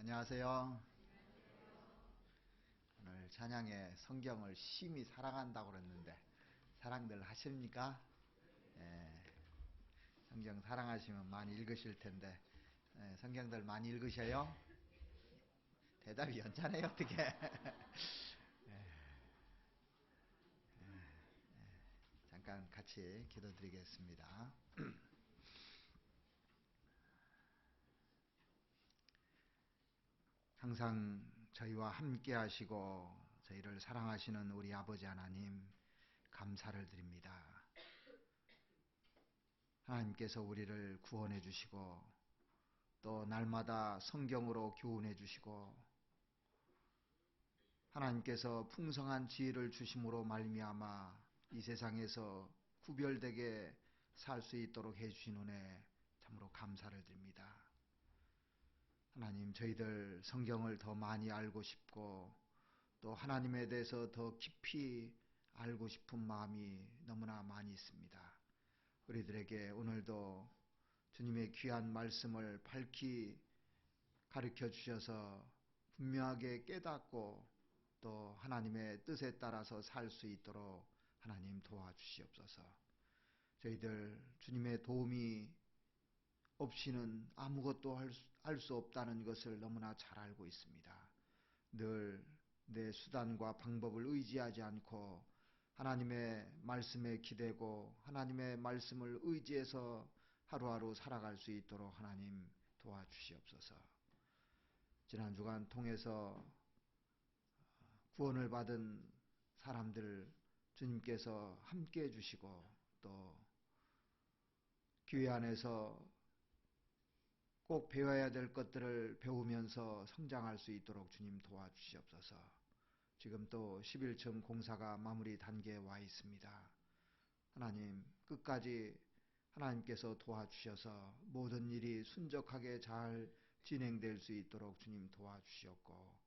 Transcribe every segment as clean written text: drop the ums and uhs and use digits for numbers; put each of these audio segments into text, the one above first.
안녕하세요. 오늘 찬양에 성경을 심히 사랑한다고 그랬는데 사랑들 하십니까? 예, 성경 사랑하시면 많이 읽으실 텐데 성경들 많이 읽으셔요? 대답이 연차네요 어떻게? 잠깐 같이 기도드리겠습니다. 항상 저희와 함께 하시고 저희를 사랑하시는 우리 아버지 하나님 감사를 드립니다. 하나님께서 우리를 구원해 주시고 또 날마다 성경으로 교훈해 주시고 하나님께서 풍성한 지혜를 주심으로 말미암아 이 세상에서 구별되게 살 수 있도록 해주신 은혜 참으로 감사를 드립니다. 하나님, 저희들 성경을 더 많이 알고 싶고 또 하나님에 대해서 더 깊이 알고 싶은 마음이 너무나 많이 있습니다. 우리들에게 오늘도 주님의 귀한 말씀을 밝히 가르쳐 주셔서 분명하게 깨닫고 또 하나님의 뜻에 따라서 살 수 있도록 하나님 도와주시옵소서. 저희들 주님의 도움이 없이는 아무것도 할 수 없다는 것을 너무나 잘 알고 있습니다. 늘 내 수단과 방법을 의지하지 않고 하나님의 말씀에 기대고 하나님의 말씀을 의지해서 하루하루 살아갈 수 있도록 하나님 도와주시옵소서. 지난 주간 통해서 구원을 받은 사람들 주님께서 함께 해주시고 또 교회 안에서 꼭 배워야 될 것들을 배우면서 성장할 수 있도록 주님 도와주시옵소서. 지금 또 11층 공사가 마무리 단계에 와 있습니다. 하나님 끝까지 하나님께서 도와주셔서 모든 일이 순적하게 잘 진행될 수 있도록 주님 도와주시옵고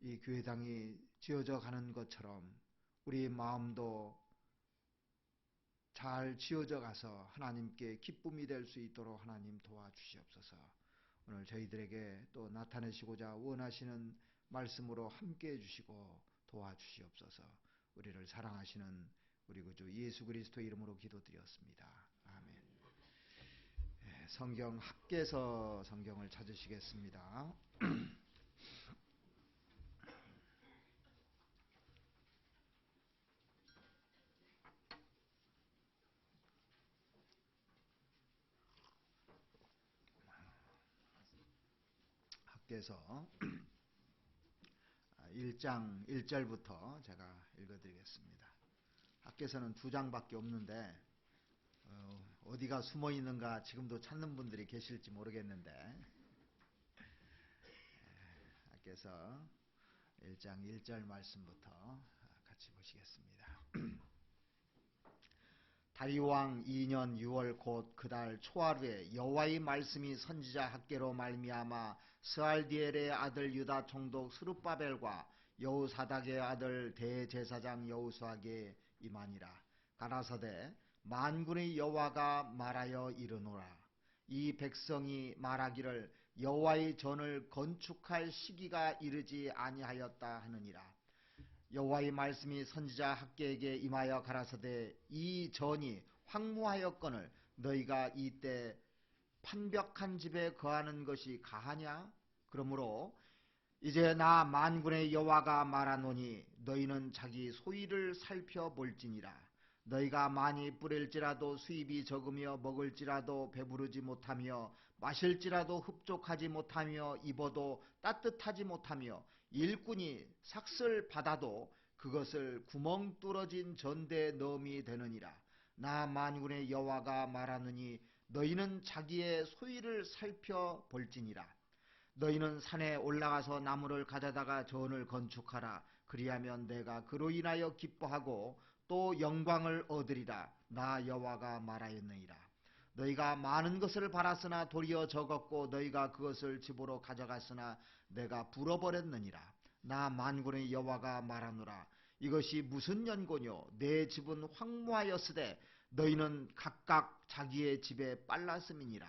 이 교회당이 지어져 가는 것처럼 우리 마음도 잘 지어져 가서 하나님께 기쁨이 될 수 있도록 하나님 도와주시옵소서. 오늘 저희들에게 또 나타내시고자 원하시는 말씀으로 함께해 주시고 도와주시옵소서. 우리를 사랑하시는 우리 구주 예수 그리스도 이름으로 기도드렸습니다. 아멘. 성경 합계서 성경을 찾으시겠습니다. 합계서 1장 1절부터 제가 읽어드리겠습니다. 합계서는 2장밖에 없는데 어디가 숨어 있는가 지금도 찾는 분들이 계실지 모르겠는데 합계서 1장 1절 말씀부터 같이 보시겠습니다. 다리오왕 2년 6월 곧 그달 초하루에 여호와의 말씀이 선지자 학개로 말미암아 스알디엘의 아들 유다 총독 스룹바벨과 여호사닥의 아들 대제사장 여호수아에게 임하니라. 가라사대 만군의 여호와가 말하여 이르노라. 이 백성이 말하기를 여호와의 전을 건축할 시기가 이르지 아니하였다 하느니라. 여호와의 말씀이 선지자 학개에게 임하여 가라사대 이 전이 황무하였거늘 너희가 이때 판벽한 집에 거하는 것이 가하냐? 그러므로 이제 나 만군의 여호와가 말하노니 너희는 자기 소위를 살펴볼지니라. 너희가 많이 뿌릴지라도 수입이 적으며 먹을지라도 배부르지 못하며 마실지라도 흡족하지 못하며 입어도 따뜻하지 못하며 일꾼이 삭슬 받아도 그것을 구멍 뚫어진 전대에 넣음이 되느니라. 나 만군의 여호와가 말하느니 너희는 자기의 소위를 살펴볼지니라. 너희는 산에 올라가서 나무를 가져다가 전을 건축하라. 그리하면 내가 그로 인하여 기뻐하고 또 영광을 얻으리라. 나 여호와가 말하였느니라. 너희가 많은 것을 바랐으나 도리어 적었고 너희가 그것을 집으로 가져갔으나 내가 불어버렸느니라. 나 만군의 여호와가 말하노라. 이것이 무슨 연고뇨? 내 집은 황무하였으되 너희는 각각 자기의 집에 빨랐음이니라.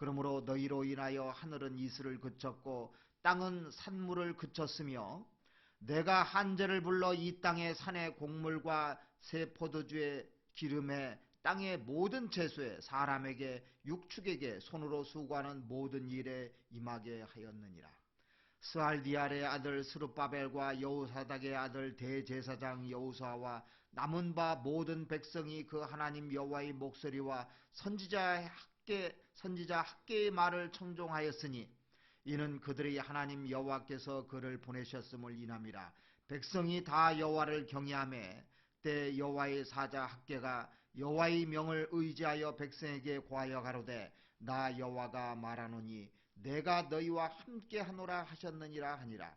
그러므로 너희로 인하여 하늘은 이슬을 그쳤고 땅은 산물을 그쳤으며 내가 한재를 불러 이 땅의 산의 곡물과 새 포도주의 기름에 땅의 모든 채소에 사람에게 육축에게 손으로 수고하는 모든 일에 임하게 하였느니라. 스알디알의 아들 스룹바벨과 여호사닥의 아들 대제사장 여호수아와 남은 바 모든 백성이 그 하나님 여호와의 목소리와 선지자 학계의 말을 청종하였으니 이는 그들의 하나님 여호와께서 그를 보내셨음을 인함이라. 백성이 다 여호와를 경외하매 때 여호와의 사자 학계가 여호와의 명을 의지하여 백성에게 고하여 가로되 나 여호와가 말하노니 내가 너희와 함께하노라 하셨느니라 하니라.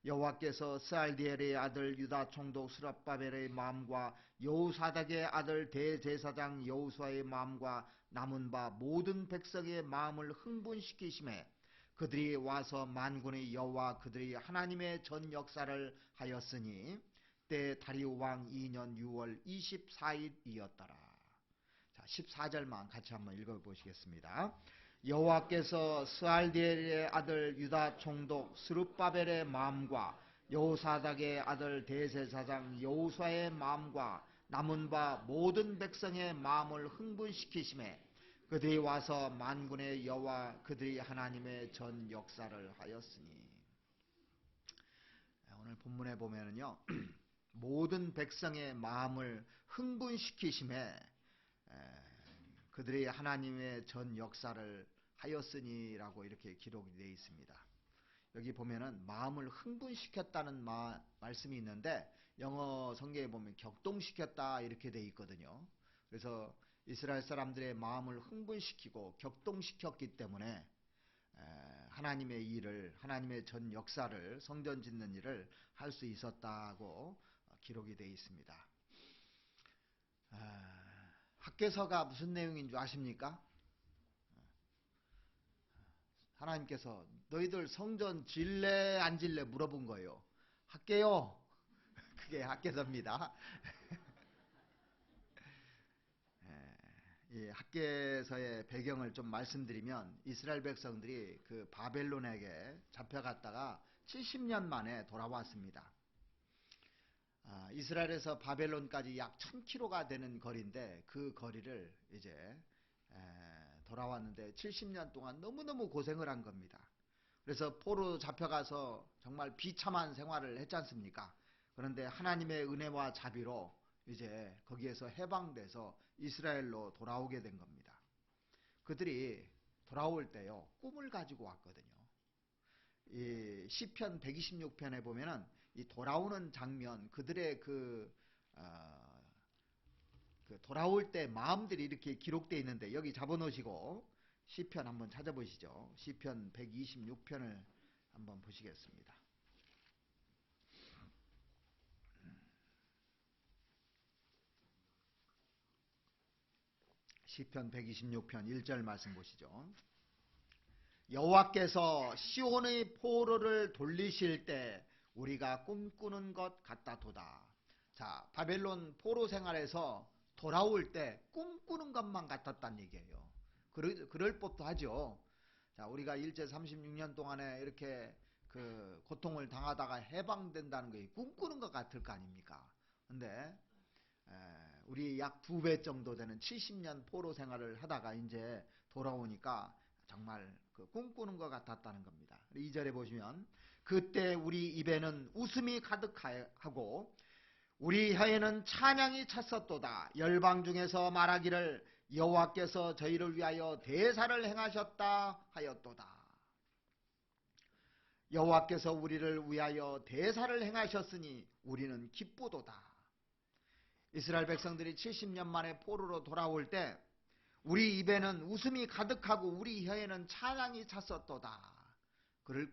여호와께서 스알디엘의 아들 유다 총독 스룹바벨의 마음과 여호사닥의 아들 대제사장 여호수아의 마음과 남은 바 모든 백성의 마음을 흥분시키심에 그들이 와서 만군의 여호와 그들이 하나님의 전 역사를 하였으니 때 다리우 왕 2년 6월 24일이었더라. 자, 14절만 같이 한번 읽어보시겠습니다. 여호와께서 스알디엘의 아들 유다 총독 스룹바벨의 마음과 여호사닥의 아들 대제사장 여호수아의 마음과 남은 바 모든 백성의 마음을 흥분시키심에 그들이 와서 만군의 여호와 그들이 하나님의 전 역사를 하였으니. 오늘 본문에 보면은요 모든 백성의 마음을 흥분시키심에 그들이 하나님의 전 역사를 하였으니라고 이렇게 기록이 되어 있습니다. 여기 보면은 마음을 흥분시켰다는 말씀이 있는데 영어 성경에 보면 격동시켰다 이렇게 되어 있거든요. 그래서 이스라엘 사람들의 마음을 흥분시키고 격동시켰기 때문에 하나님의 일을, 하나님의 전 역사를, 성전 짓는 일을 할 수 있었다고 기록이 되어 있습니다. 학개서가 무슨 내용인 줄 아십니까? 하나님께서 너희들 성전 질래 안 질래 물어본 거예요. 할게요. 그게 학개서입니다. 이 학개서의 배경을 좀 말씀드리면 이스라엘 백성들이 그 바벨론에게 잡혀갔다가 70년 만에 돌아왔습니다. 이스라엘에서 바벨론까지 약 1000km가 되는 거리인데 그 거리를 이제 돌아왔는데 70년 동안 너무너무 고생을 한 겁니다. 그래서 포로 잡혀가서 정말 비참한 생활을 했지 않습니까? 그런데 하나님의 은혜와 자비로 이제 거기에서 해방돼서 이스라엘로 돌아오게 된 겁니다. 그들이 돌아올 때요 꿈을 가지고 왔거든요. 이 시편 126편에 보면은 이 돌아오는 장면, 그들의 돌아올 때 마음들이 이렇게 기록되어 있는데 여기 잡아놓으시고 시편 한번 찾아보시죠. 시편 126편을 한번 보시겠습니다. 시편 126편 1절 말씀 보시죠. 여호와께서 시온의 포로를 돌리실 때 우리가 꿈꾸는 것 같다도다. 자, 바벨론 포로 생활에서 돌아올 때 꿈꾸는 것만 같았다는 얘기예요. 그럴 법도 하죠. 자, 우리가 일제 36년 동안에 이렇게 그 고통을 당하다가 해방된다는 게 꿈꾸는 것 같을 거 아닙니까? 근데 우리 약 2배 정도 되는 70년 포로 생활을 하다가 이제 돌아오니까 정말 그 꿈꾸는 것 같았다는 겁니다. 2절에 보시면 그때 우리 입에는 웃음이 가득하고 우리 혀에는 찬양이 찼었도다. 열방 중에서 말하기를 여호와께서 저희를 위하여 대사를 행하셨다 하였도다. 여호와께서 우리를 위하여 대사를 행하셨으니 우리는 기쁘도다. 이스라엘 백성들이 70년 만에 포로로 돌아올 때 우리 입에는 웃음이 가득하고 우리 혀에는 찬양이 찼었도다. 그럴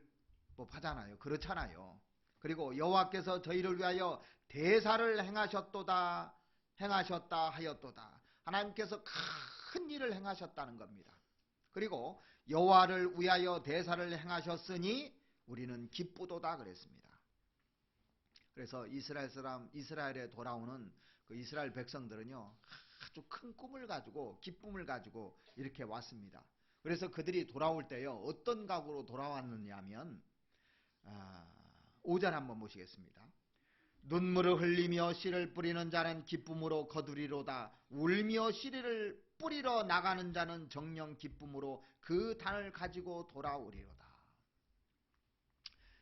법하잖아요. 그렇잖아요. 그리고 여호와께서 저희를 위하여 대사를 행하셨다 하였도다. 하나님께서 큰 일을 행하셨다는 겁니다. 그리고 여호와를 위하여 대사를 행하셨으니 우리는 기쁘도다 그랬습니다. 그래서 이스라엘에 돌아오는 그 이스라엘 백성들은요 아주 큰 꿈을 가지고 기쁨을 가지고 이렇게 왔습니다. 그래서 그들이 돌아올 때요, 어떤 각오로 돌아왔느냐 하면 5절 한번 보시겠습니다. 눈물을 흘리며 씨를 뿌리는 자는 기쁨으로 거두리로다. 울며 씨를 뿌리러 나가는 자는 정녕 기쁨으로 그 단을 가지고 돌아오리로다.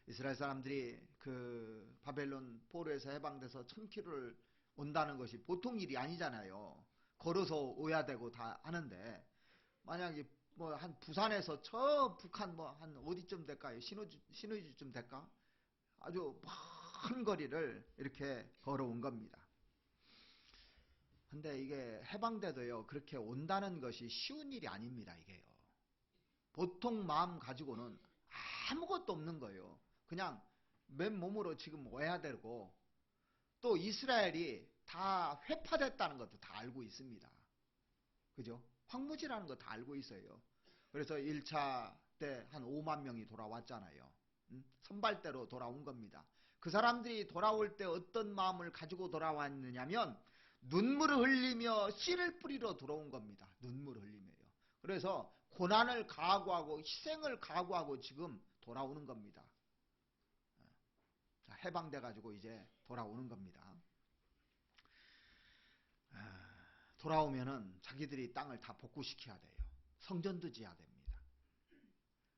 이스라엘 사람들이 그 바벨론 포로에서 해방돼서 1000km를 온다는 것이 보통 일이 아니잖아요. 걸어서 오야 되고 다 하는데, 만약에 뭐 한 부산에서 저 북한 뭐 한 어디쯤 될까요? 신의주쯤 될까? 아주 먼 거리를 이렇게 걸어온 겁니다. 근데 이게 해방돼도요, 그렇게 온다는 것이 쉬운 일이 아닙니다, 이게요. 보통 마음 가지고는 아무것도 없는 거예요. 그냥 맨몸으로 지금 와야 되고, 또 이스라엘이 다 회파됐다는 것도 다 알고 있습니다. 그죠? 황무지라는 거 다 알고 있어요. 그래서 1차 때 한 5만 명이 돌아왔잖아요. 선발대로 돌아온 겁니다. 그 사람들이 돌아올 때 어떤 마음을 가지고 돌아왔느냐면 눈물을 흘리며 씨를 뿌리러 돌아온 겁니다. 눈물을 흘리며요. 그래서 고난을 각오하고 희생을 각오하고 지금 돌아오는 겁니다. 자, 해방돼 가지고 이제 돌아오는 겁니다. 돌아오면은 자기들이 땅을 다 복구시켜야 돼요. 성전도 지어야 됩니다.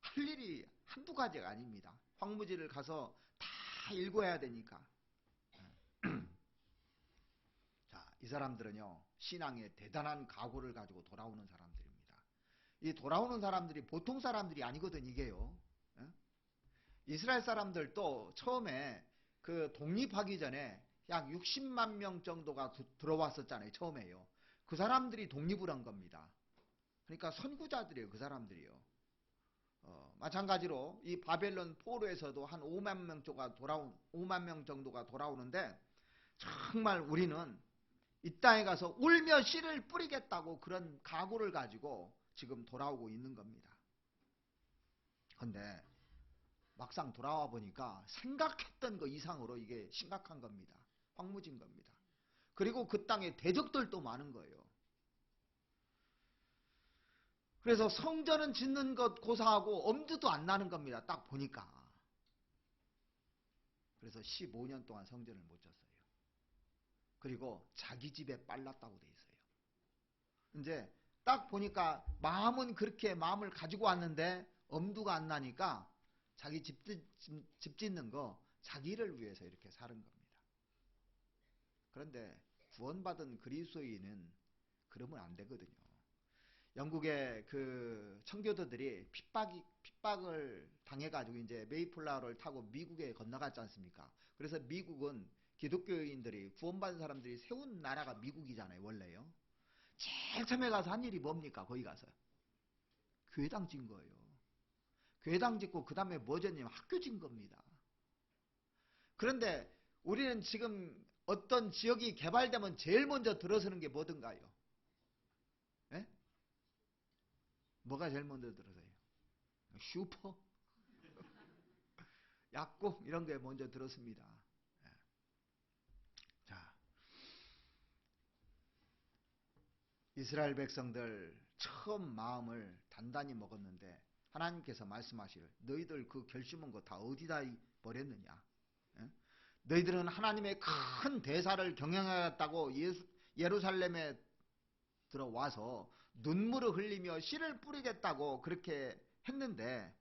할 일이 한두 가지가 아닙니다. 황무지를 가서 다 읽어야 되니까. 자, 이 사람들은요, 신앙에 대단한 각오를 가지고 돌아오는 사람들입니다. 이 돌아오는 사람들이 보통 사람들이 아니거든, 이게요. 이스라엘 사람들도 처음에 그 독립하기 전에 약 60만 명 정도가 들어왔었잖아요, 처음에요. 그 사람들이 독립을 한 겁니다. 그러니까 선구자들이에요, 그 사람들이요. 마찬가지로 이 바벨론 포로에서도 한 5만 명 정도가 돌아오는데, 정말 우리는 이 땅에 가서 울며 씨를 뿌리겠다고 그런 각오를 가지고 지금 돌아오고 있는 겁니다. 그런데 막상 돌아와 보니까 생각했던 것 이상으로 이게 심각한 겁니다. 황무진 겁니다. 그리고 그 땅에 대적들도 많은 거예요. 그래서 성전은 짓는 것 고사하고 엄두도 안 나는 겁니다. 딱 보니까. 그래서 15년 동안 성전을 못 졌어요. 그리고 자기 집에 빨랐다고 돼 있어요. 이제 딱 보니까 마음은 그렇게 마음을 가지고 왔는데 엄두가 안 나니까 자기 집 짓는 거 자기를 위해서 이렇게 사는 겁니다. 그런데 구원받은 그리스도인은 그러면 안 되거든요. 영국의 그 청교도들이 핍박을 당해가지고 이제 메이플라워를 타고 미국에 건너갔지 않습니까? 그래서 미국은 기독교인들이 구원받은 사람들이 세운 나라가 미국이잖아요, 원래요. 제일 처음에 가서 한 일이 뭡니까? 거기 가서 교회당 짓는 거예요. 교회당 짓고 그 다음에 뭐 졌냐면 학교 짓는 겁니다. 그런데 우리는 지금 어떤 지역이 개발되면 제일 먼저 들어서는 게 뭐든가요? 예? 뭐가 제일 먼저 들어서요? 슈퍼? 약국? 이런 게 먼저 들었습니다. 예. 자, 이스라엘 백성들 처음 마음을 단단히 먹었는데 하나님께서 말씀하시를 너희들 그 결심한 거 다 어디다 버렸느냐? 예? 너희들은 하나님의 큰 대사를 경영하였다고 예루살렘에 들어와서 눈물을 흘리며 씨를 뿌리겠다고 그렇게 했는데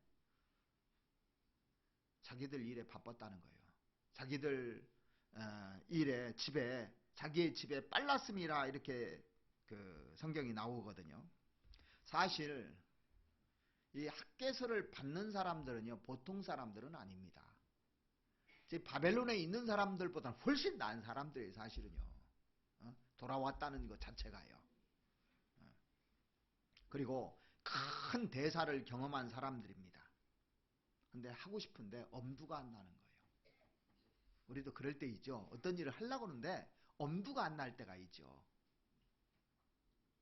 자기들 일에 바빴다는 거예요. 자기들 일에 집에 자기의 집에 빨랐음이라 이렇게 그 성경이 나오거든요. 사실 이 학개서를 받는 사람들은요 보통 사람들은 아닙니다. 바벨론에 있는 사람들보다 훨씬 나은 사람들이 사실은요. 돌아왔다는 것 자체가요. 그리고 큰 대사를 경험한 사람들입니다. 근데 하고 싶은데 엄두가 안 나는 거예요. 우리도 그럴 때 있죠. 어떤 일을 하려고 하는데 엄두가 안 날 때가 있죠.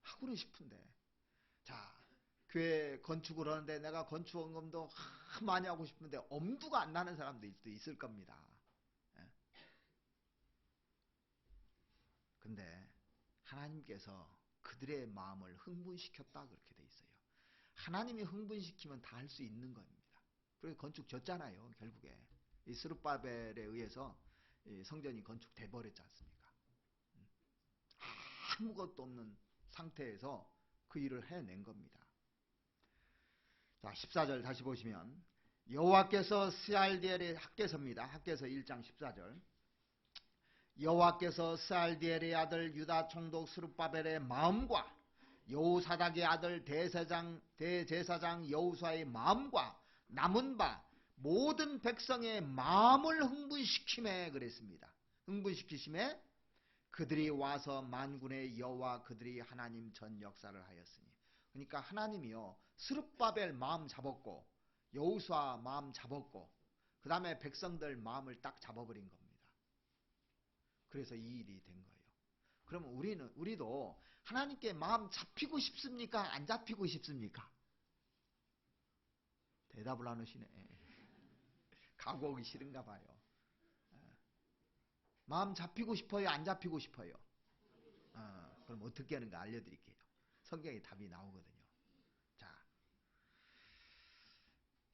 하고는 싶은데. 자, 교회 건축을 하는데 내가 건축원금도 많이 하고 싶은데 엄두가 안 나는 사람도 있을 겁니다. 근데 하나님께서 그들의 마음을 흥분시켰다 그렇게 돼 있어요. 하나님이 흥분시키면 다 할 수 있는 겁니다. 그래서 건축 졌잖아요. 결국에 이 스룹바벨에 의해서 이 성전이 건축돼 버렸지 않습니까? 아무것도 없는 상태에서 그 일을 해낸 겁니다. 자, 14절 다시 보시면 여호와께서 스알디엘의 학개서입니다. 학개서 1장 14절. 여호와께서 스알디엘의 아들 유다 총독 스룹바벨의 마음과 여호사닥의 아들 대제사장 여호수아의 마음과 남은 바 모든 백성의 마음을 흥분시키매 그랬습니다. 흥분시키심에 그들이 와서 만군의 여호와 그들이 하나님 전 역사를 하였으니. 그러니까 하나님이요 스룹바벨 마음 잡았고 여호수아 마음 잡았고 그 다음에 백성들 마음을 딱 잡아버린 겁니다. 그래서 이 일이 된 거예요. 그러면 우리도 하나님께 마음 잡히고 싶습니까? 안 잡히고 싶습니까? 대답을 안 하시네. 가고 오기 싫은가 봐요. 마음 잡히고 싶어요? 안 잡히고 싶어요? 그럼 어떻게 하는가 알려드릴게요. 성경에 답이 나오거든요. 자,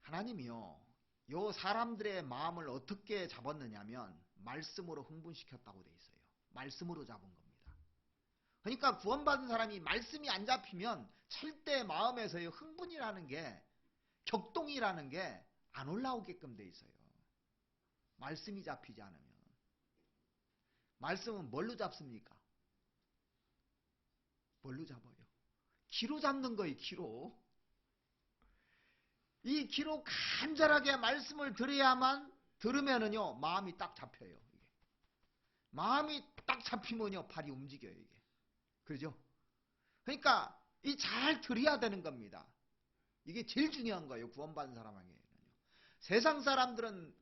하나님이요 요 사람들의 마음을 어떻게 잡았느냐면 말씀으로 흥분시켰다고 돼 있어요. 말씀으로 잡은 겁니다. 그러니까 구원받은 사람이 말씀이 안 잡히면 절대 마음에서의 흥분이라는 게 격동이라는 게 안 올라오게끔 돼 있어요. 말씀이 잡히지 않으면. 말씀은 뭘로 잡습니까? 뭘로 잡아요? 기로 잡는 거예요. 기로. 이 기로 간절하게 말씀을 들으면은요 마음이 딱 잡혀요. 이게. 마음이 딱 잡히면요 발이 움직여요. 이게. 그죠? 그러니까 이 잘 들어야 되는 겁니다. 이게 제일 중요한 거예요. 구원받은 사람에게는요. 세상 사람들은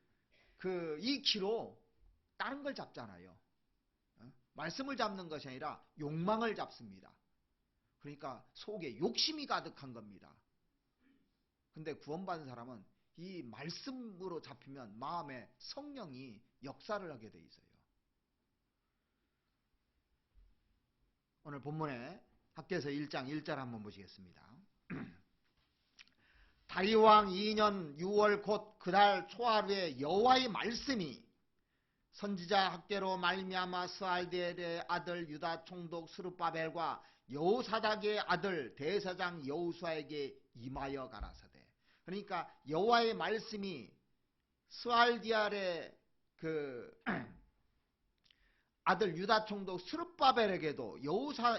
이 기로 다른 걸 잡잖아요. 말씀을 잡는 것이 아니라 욕망을 잡습니다. 그러니까 속에 욕심이 가득한 겁니다. 근데 구원받은 사람은 이 말씀으로 잡히면 마음에 성령이 역사를 하게 돼 있어요. 오늘 본문에 학개서 1장 1절 한번 보시겠습니다. 다리왕 2년 6월 곧 그달 초하루에 여호와의 말씀이 선지자 학개로 말미암아 스알디엘의 아들 유다 총독 스룹바벨과 여호사닥의 아들 대사장 여호수아에게 임하여 가라사대. 그러니까 여호와의 말씀이 스알디엘의 아들 유다 총독 스룹바벨에게도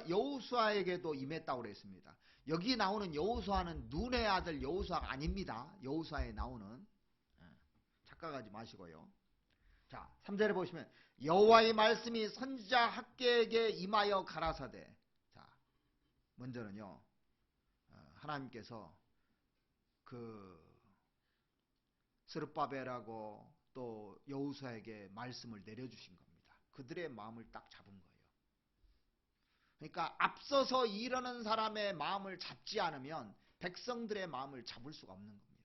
여호수아에게도 임했다고 그랬습니다. 여기 나오는 여호수아는 눈의 아들 여호수아가 아닙니다. 여호수아에 나오는. 착각하지 마시고요. 자, 3절에 보시면 여호와의 말씀이 선지자 학개에게 임하여 가라사대. 자, 먼저는요. 하나님께서 스룹바벨하고 또 여호수아에게 말씀을 내려주신 겁니다. 그들의 마음을 딱 잡은 거예요. 그러니까 앞서서 이르는 사람의 마음을 잡지 않으면 백성들의 마음을 잡을 수가 없는 겁니다.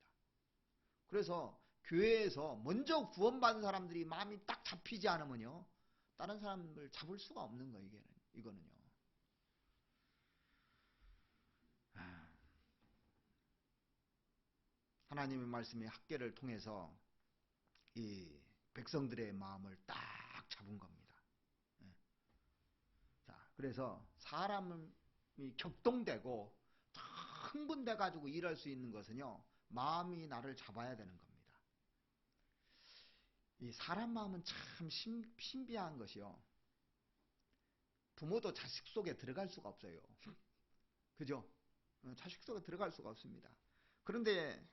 그래서 교회에서 먼저 구원받은 사람들이 마음이 딱 잡히지 않으면요 다른 사람을 잡을 수가 없는 거예요. 이거는요. 하나님의 말씀이 학개를 통해서 이 백성들의 마음을 딱 잡은 겁니다. 자, 그래서 사람이 격동되고 흥분돼 가지고 일할 수 있는 것은요 마음이 나를 잡아야 되는 겁니다. 이 사람 마음은 참 신비한 것이요. 부모도 자식 속에 들어갈 수가 없어요. 그죠? 자식 속에 들어갈 수가 없습니다. 그런데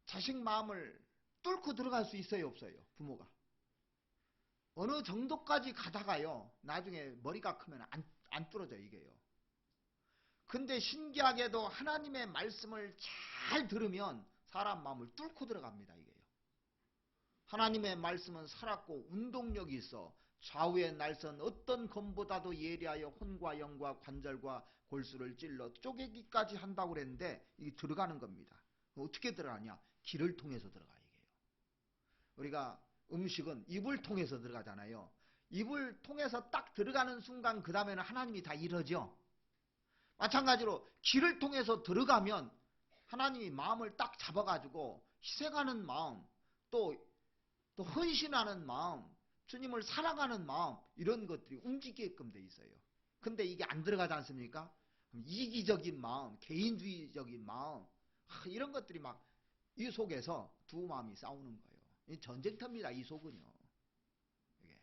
자식 마음을 뚫고 들어갈 수 있어요, 없어요? 부모가. 어느 정도까지 가다가요, 나중에 머리가 크면 안 뚫어져, 이게요. 근데 신기하게도 하나님의 말씀을 잘 들으면 사람 마음을 뚫고 들어갑니다, 이게요. 하나님의 말씀은 살았고 운동력이 있어 좌우의 날선 어떤 검보다도 예리하여 혼과 영과 관절과 골수를 찔러 쪼개기까지 한다고 그랬는데 이게 들어가는 겁니다. 어떻게 들어가냐? 귀를 통해서 들어가 이게요. 우리가 음식은 입을 통해서 들어가잖아요. 입을 통해서 딱 들어가는 순간 그 다음에는 하나님이 다 이러죠. 마찬가지로 길을 통해서 들어가면 하나님이 마음을 딱 잡아가지고 희생하는 마음, 또 헌신하는 마음, 주님을 사랑하는 마음, 이런 것들이 움직이게끔 돼 있어요. 근데 이게 안 들어가지 않습니까? 이기적인 마음, 개인주의적인 마음, 이런 것들이 막 이 속에서 두 마음이 싸우는 거예요. 이 전쟁터입니다, 이 속은요. 이게.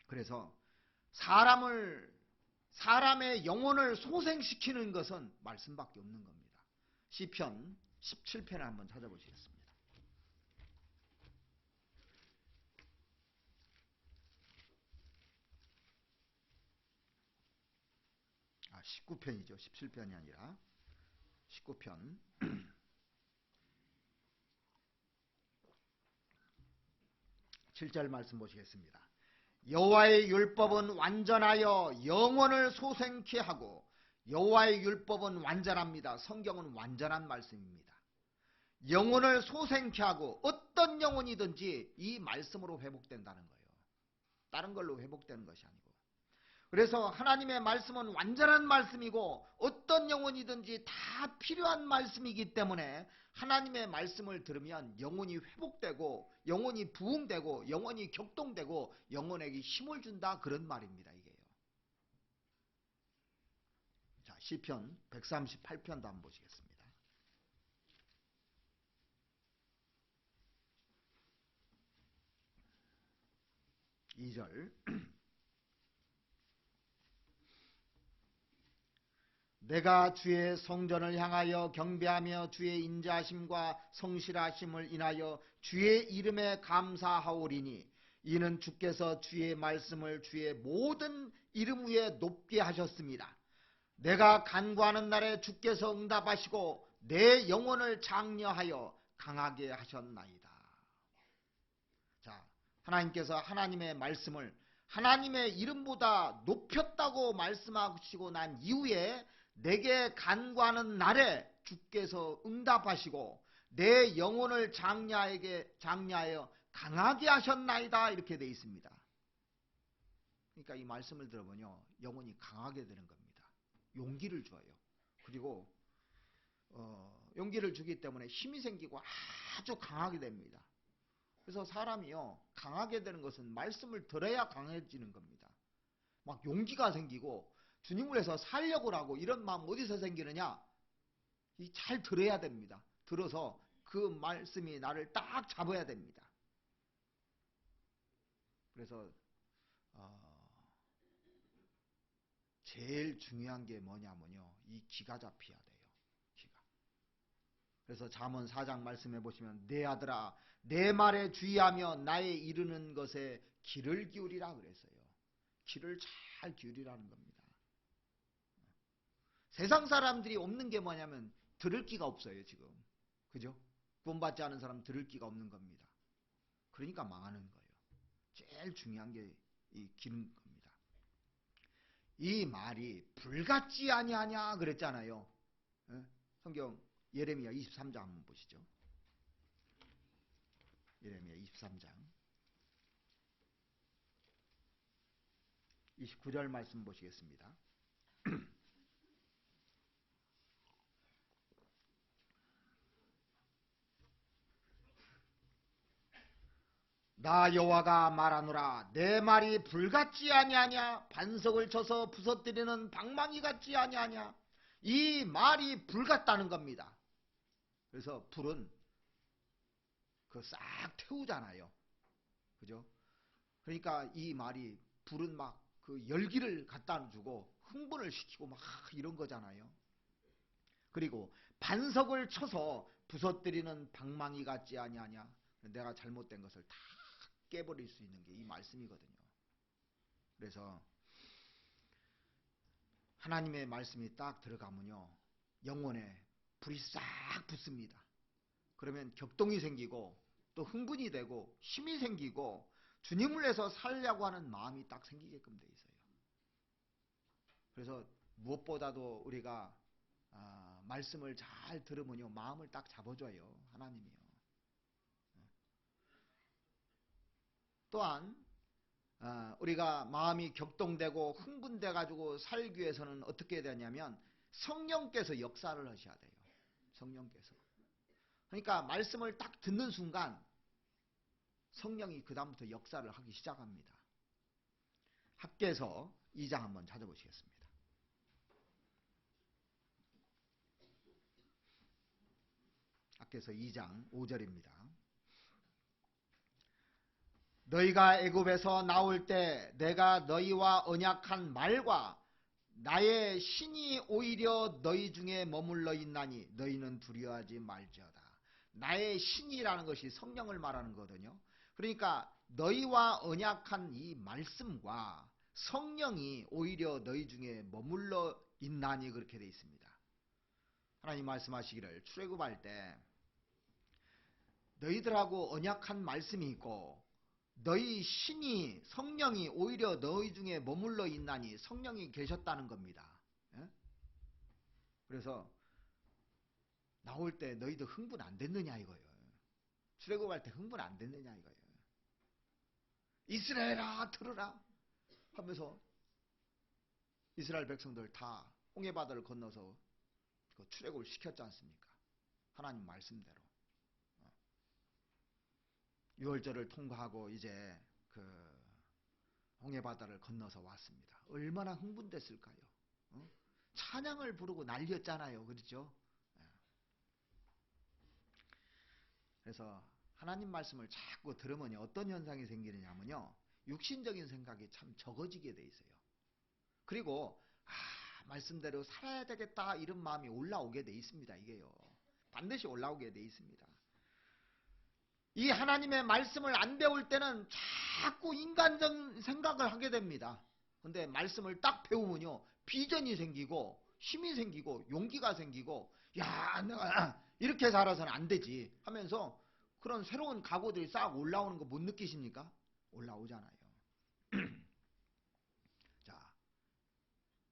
그래서 사람의 영혼을 소생시키는 것은 말씀밖에 없는 겁니다. 시편 17편을 한번 찾아보시겠습니다. 19편이죠. 17편이 아니라 19편 7절 말씀 보시겠습니다. 여호와의 율법은 완전하여 영혼을 소생케 하고, 여호와의 율법은 완전합니다. 성경은 완전한 말씀입니다. 영혼을 소생케 하고, 어떤 영혼이든지 이 말씀으로 회복된다는 거예요. 다른 걸로 회복되는 것이 아니고. 그래서 하나님의 말씀은 완전한 말씀이고 어떤 영혼이든지 다 필요한 말씀이기 때문에 하나님의 말씀을 들으면 영혼이 회복되고 영혼이 부흥되고 영혼이 격동되고 영혼에게 힘을 준다, 그런 말입니다. 이게요. 자, 시편 138편도 한번 보시겠습니다. 2절 내가 주의 성전을 향하여 경배하며 주의 인자하심과 성실하심을 인하여 주의 이름에 감사하오리니, 이는 주께서 주의 말씀을 주의 모든 이름 위에 높게 하셨습니다. 내가 간구하는 날에 주께서 응답하시고 내 영혼을 장려하여 강하게 하셨나이다. 자, 하나님께서 하나님의 말씀을 하나님의 이름보다 높였다고 말씀하시고 난 이후에 내게 간구하는 날에 주께서 응답하시고 내 영혼을 장려하여 강하게 하셨나이다, 이렇게 되어 있습니다. 그러니까 이 말씀을 들어보면 영혼이 강하게 되는 겁니다. 용기를 줘요. 그리고 용기를 주기 때문에 힘이 생기고 아주 강하게 됩니다. 그래서 사람이요, 강하게 되는 것은 말씀을 들어야 강해지는 겁니다. 막 용기가 생기고 주님을 위해서 살려고 하고 이런 마음 어디서 생기느냐? 잘 들어야 됩니다. 들어서 그 말씀이 나를 딱 잡아야 됩니다. 그래서 제일 중요한 게 뭐냐면요, 이 기가 잡혀야 돼요. 기가. 그래서 잠언 4장 말씀해 보시면 내 아들아 내 말에 주의하며 나의 이르는 것에 귀를 기울이라 그랬어요. 귀를 잘 기울이라는 겁니다. 세상 사람들이 없는 게 뭐냐면 들을 기가 없어요, 지금. 그죠? 구원받지 않은 사람 들을 기가 없는 겁니다. 그러니까 망하는 거예요. 제일 중요한 게 이 기는 겁니다. 이 말이 불같지 아니하냐 그랬잖아요. 성경 예레미야 23장 한번 보시죠. 예레미야 23장 29절 말씀 보시겠습니다. 나 여호와가 말하노라 내 말이 불같지 아니하냐, 반석을 쳐서 부서뜨리는 방망이 같지 아니하냐. 이 말이 불같다는 겁니다. 그래서 불은 그 싹 태우잖아요. 그죠? 그러니까 이 말이 불은 막 그 열기를 갖다 주고 흥분을 시키고 막 이런 거잖아요. 그리고 반석을 쳐서 부서뜨리는 방망이 같지 아니하냐. 내가 잘못된 것을 다 깨버릴 수 있는 게 이 말씀이거든요. 그래서 하나님의 말씀이 딱 들어가면요, 영혼에 불이 싹 붙습니다. 그러면 격동이 생기고 또 흥분이 되고 힘이 생기고 주님을 위해서 살려고 하는 마음이 딱 생기게끔 돼 있어요. 그래서 무엇보다도 우리가 말씀을 잘 들으면요, 마음을 딱 잡아줘요, 하나님이요. 또한 우리가 마음이 격동되고 흥분돼 가지고 살기 위해서는 어떻게 해야 되냐면 성령께서 역사를 하셔야 돼요. 성령께서. 그러니까 말씀을 딱 듣는 순간 성령이 그 다음부터 역사를 하기 시작합니다. 학개서 2장 한번 찾아보시겠습니다. 학개서 2장 5절입니다. 너희가 애굽에서 나올 때 내가 너희와 언약한 말과 나의 신이 오히려 너희 중에 머물러 있나니 너희는 두려워하지 말지어다. 나의 신이라는 것이 성령을 말하는 거거든요. 그러니까 너희와 언약한 이 말씀과 성령이 오히려 너희 중에 머물러 있나니 그렇게 되어 있습니다. 하나님 말씀하시기를 출애굽할 때 너희들하고 언약한 말씀이 있고 너희 신이 성령이 오히려 너희 중에 머물러 있나니 성령이 계셨다는 겁니다. 예? 그래서 나올 때 너희들 흥분 안 됐느냐 이거예요. 출애굽할 때 흥분 안 됐느냐 이거예요. 이스라엘아 들으라 하면서 이스라엘 백성들 다 홍해바다를 건너서 그 출애굽을 시켰지 않습니까? 하나님 말씀대로. 6월절을 통과하고 이제 그 홍해바다를 건너서 왔습니다. 얼마나 흥분됐을까요? 찬양을 부르고 난리였잖아요. 그렇죠? 그래서 하나님 말씀을 자꾸 들으면 어떤 현상이 생기느냐면요. 육신적인 생각이 참 적어지게 돼 있어요. 그리고 말씀대로 살아야 되겠다 이런 마음이 올라오게 돼 있습니다. 이게요. 반드시 올라오게 돼 있습니다. 이 하나님의 말씀을 안 배울 때는 자꾸 인간적 생각을 하게 됩니다. 근데 말씀을 딱 배우면요. 비전이 생기고 힘이 생기고 용기가 생기고 야 내가 이렇게 살아서는 안 되지 하면서 그런 새로운 각오들이 싹 올라오는 거 못 느끼십니까? 올라오잖아요. 자,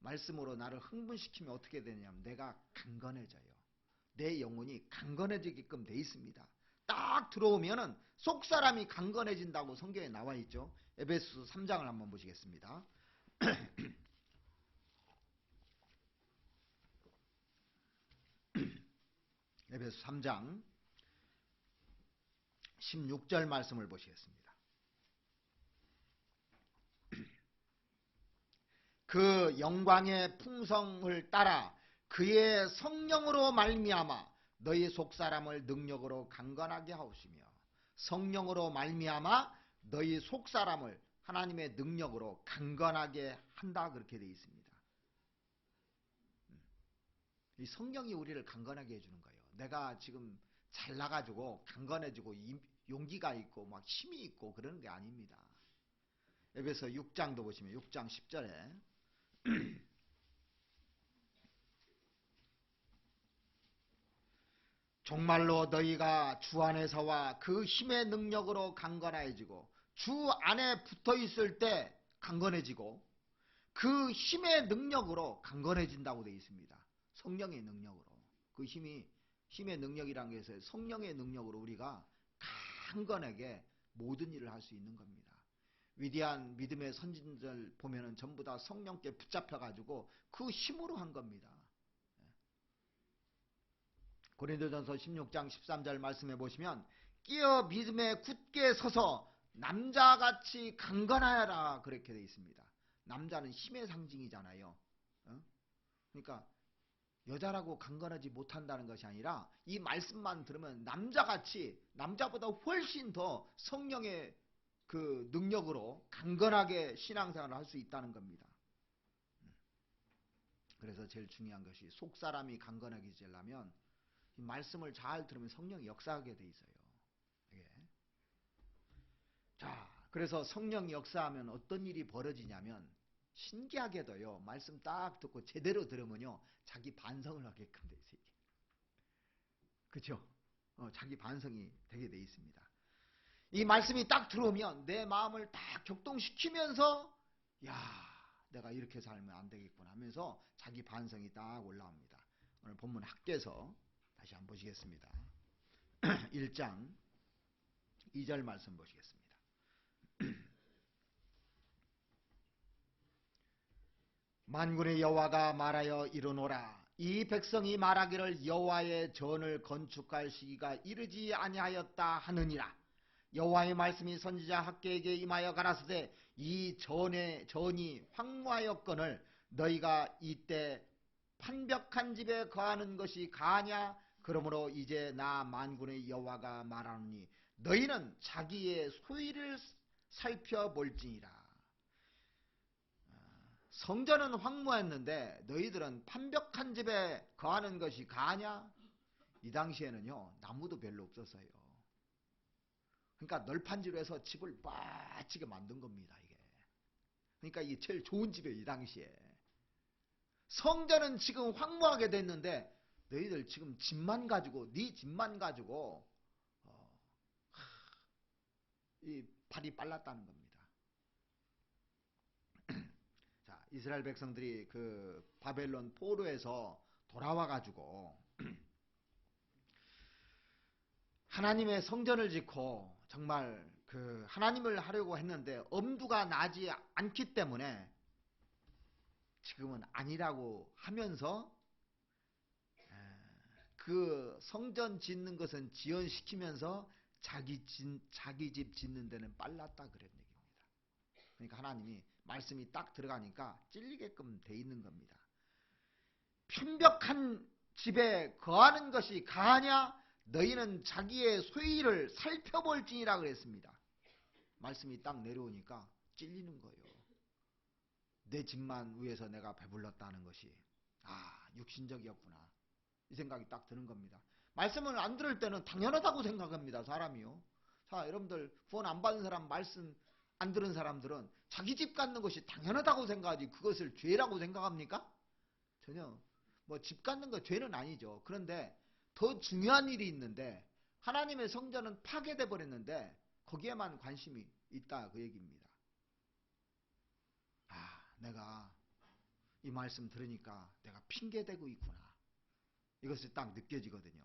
말씀으로 나를 흥분시키면 어떻게 되냐면 내가 강건해져요. 내 영혼이 강건해지게끔 돼 있습니다. 딱 들어오면은 속사람이 강건해진다고 성경에 나와 있죠. 에베소 3장을 한번 보시겠습니다. 에베소 3장 16절 말씀을 보시겠습니다. 그 영광의 풍성을 따라 그의 성령으로 말미암아 너희 속사람을 능력으로 강건하게 하시며 성령으로 말미암아 너희 속사람을 하나님의 능력으로 강건하게 한다 그렇게 되어 있습니다. 이 성령이 우리를 강건하게 해주는 거예요. 내가 지금 잘나가지고 강건해지고 용기가 있고 막 힘이 있고 그러는 게 아닙니다. 에베소 6장도 보시면 6장 10절에 정말로 너희가 주 안에서와 그 힘의 능력으로 강건해지고 주 안에 붙어 있을 때 강건해지고 그 힘의 능력으로 강건해진다고 되어 있습니다. 성령의 능력으로. 그 힘의 능력이라는 것은 성령의 능력으로 우리가 강건하게 모든 일을 할 수 있는 겁니다. 위대한 믿음의 선진들 보면은 전부 다 성령께 붙잡혀가지고 그 힘으로 한 겁니다. 고린도전서 16장 13절 말씀해 보시면 끼어 믿음에 굳게 서서 남자같이 강건하여라 그렇게 되어 있습니다. 남자는 힘의 상징이잖아요. 그러니까 여자라고 강건하지 못한다는 것이 아니라 이 말씀만 들으면 남자같이 남자보다 훨씬 더 성령의 그 능력으로 강건하게 신앙생활을 할 수 있다는 겁니다. 그래서 제일 중요한 것이 속사람이 강건하게 되려면 이 말씀을 잘 들으면 성령이 역사하게 돼 있어요. 예. 자, 그래서 성령이 역사하면 어떤 일이 벌어지냐면 신기하게도요. 말씀 딱 듣고 제대로 들으면요. 자기 반성을 하게끔 돼 있어요. 그렇죠? 자기 반성이 되게 돼 있습니다. 이 말씀이 딱 들어오면 내 마음을 딱 격동시키면서 야 내가 이렇게 살면 안 되겠구나 하면서 자기 반성이 딱 올라옵니다. 오늘 본문 학개서 다시 한번 보시겠습니다. 1장 2절 말씀 보시겠습니다. 만군의 여호와가 말하여 이르노라. 이 백성이 말하기를 여호와의 전을 건축할 시기가 이르지 아니하였다 하느니라. 여호와의 말씀이 선지자 학개에게 임하여 가라사대 이 전이 황무하였거늘 너희가 이때 판벽한 집에 거하는 것이 가하냐. 그러므로 이제 나 만군의 여호와가 말하노니 너희는 자기의 소위를 살펴볼지니라. 성전은 황무했는데 너희들은 판벽한 집에 거하는 것이 가하냐? 이 당시에는요 나무도 별로 없었어요. 그러니까 널판지로 해서 집을 빠지게 만든 겁니다. 이게. 그러니까 이게 제일 좋은 집이에요. 이 당시에. 성전은 지금 황무하게 됐는데 너희들 지금 집만 가지고 네 집만 가지고 이 발이 빨랐다는 겁니다. 자, 이스라엘 백성들이 그 바벨론 포로에서 돌아와 가지고 하나님의 성전을 짓고 정말 그 하나님을 하려고 했는데 엄두가 나지 않기 때문에 지금은 아니라고 하면서 그 성전 짓는 것은 지연시키면서 자기 집 짓는 데는 빨랐다 그런 얘기입니다. 그러니까 하나님이 말씀이 딱 들어가니까 찔리게끔 돼 있는 겁니다. 편벽한 집에 거하는 것이 가하냐? 너희는 자기의 소위를 살펴볼지니라 그랬습니다. 말씀이 딱 내려오니까 찔리는 거예요. 내 집만 위해서 내가 배불렀다는 것이 육신적이었구나. 이 생각이 딱 드는 겁니다. 말씀을 안 들을 때는 당연하다고 생각합니다. 사람이요. 자, 여러분들 구원 안 받은 사람 말씀 안 들은 사람들은 자기 집 갖는 것이 당연하다고 생각하지 그것을 죄라고 생각합니까? 전혀. 뭐 집 갖는 거 죄는 아니죠. 그런데 더 중요한 일이 있는데 하나님의 성전은 파괴돼 버렸는데 거기에만 관심이 있다 그 얘기입니다. 내가 이 말씀 들으니까 내가 핑계대고 있구나. 이것이 딱 느껴지거든요.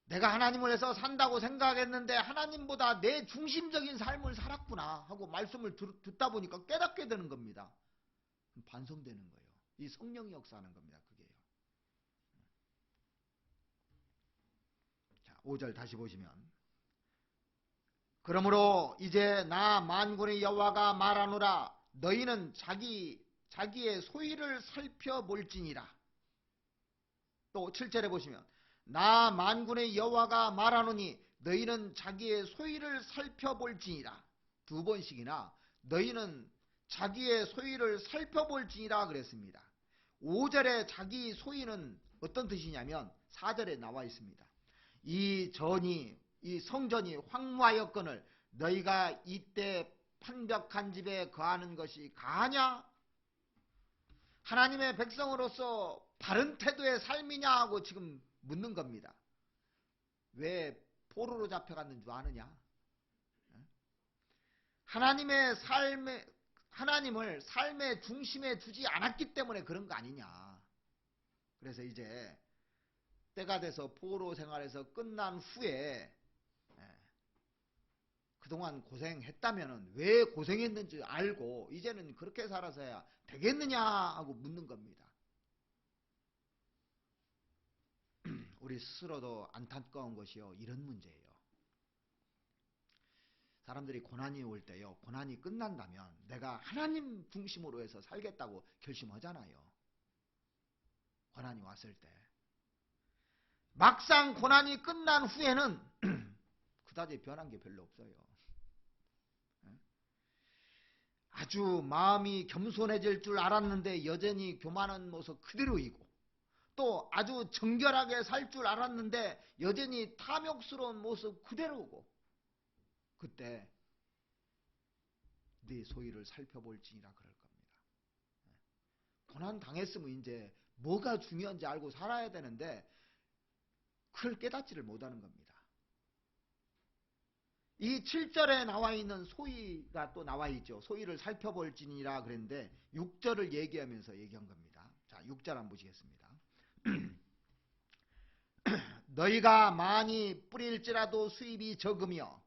내가 하나님을 해서 산다고 생각했는데 하나님보다 내 중심적인 삶을 살았구나 하고 말씀을 듣다 보니까 깨닫게 되는 겁니다. 반성되는 거예요. 이 성령이 역사하는 겁니다. 그게요. 자, 5절 다시 보시면 그러므로 이제 나 만군의 여호와가 말하노라. 너희는 자기의 소위를 살펴볼지니라. 또 7절에 보시면 나 만군의 여호와가 말하노니 너희는 자기의 소위를 살펴볼지니라. 두 번씩이나 너희는 자기의 소위를 살펴볼지니라 그랬습니다. 5절에 자기 소위는 어떤 뜻이냐면 4절에 나와 있습니다. 이 성전이 황무하였거늘 너희가 이때 판벽한 집에 거하는 것이 가하냐? 하나님의 백성으로서 바른 태도의 삶이냐 하고 지금 묻는 겁니다. 왜 포로로 잡혀갔는 줄 아느냐? 하나님을 삶의 중심에 두지 않았기 때문에 그런 거 아니냐. 그래서 이제 때가 돼서 포로 생활에서 끝난 후에 그동안 고생했다면 왜 고생했는지 알고 이제는 그렇게 살아서야 되겠느냐 하고 묻는 겁니다. 우리 스스로도 안타까운 것이요. 이런 문제예요. 사람들이 고난이 올 때요. 고난이 끝난다면 내가 하나님 중심으로 해서 살겠다고 결심하잖아요. 고난이 왔을 때. 막상 고난이 끝난 후에는 그다지 변한 게 별로 없어요. 아주 마음이 겸손해질 줄 알았는데 여전히 교만한 모습 그대로이고 또 아주 정결하게 살 줄 알았는데 여전히 탐욕스러운 모습 그대로고 그때 네 소위를 살펴볼지니라 그럴 겁니다. 고난 당했으면 이제 뭐가 중요한지 알고 살아야 되는데 그걸 깨닫지를 못하는 겁니다. 이 7절에 나와 있는 소위가 또 나와 있죠. 소위를 살펴볼지니라 그랬는데 6절을 얘기하면서 얘기한 겁니다. 자, 6절 한번 보시겠습니다. 너희가 많이 뿌릴지라도 수입이 적으며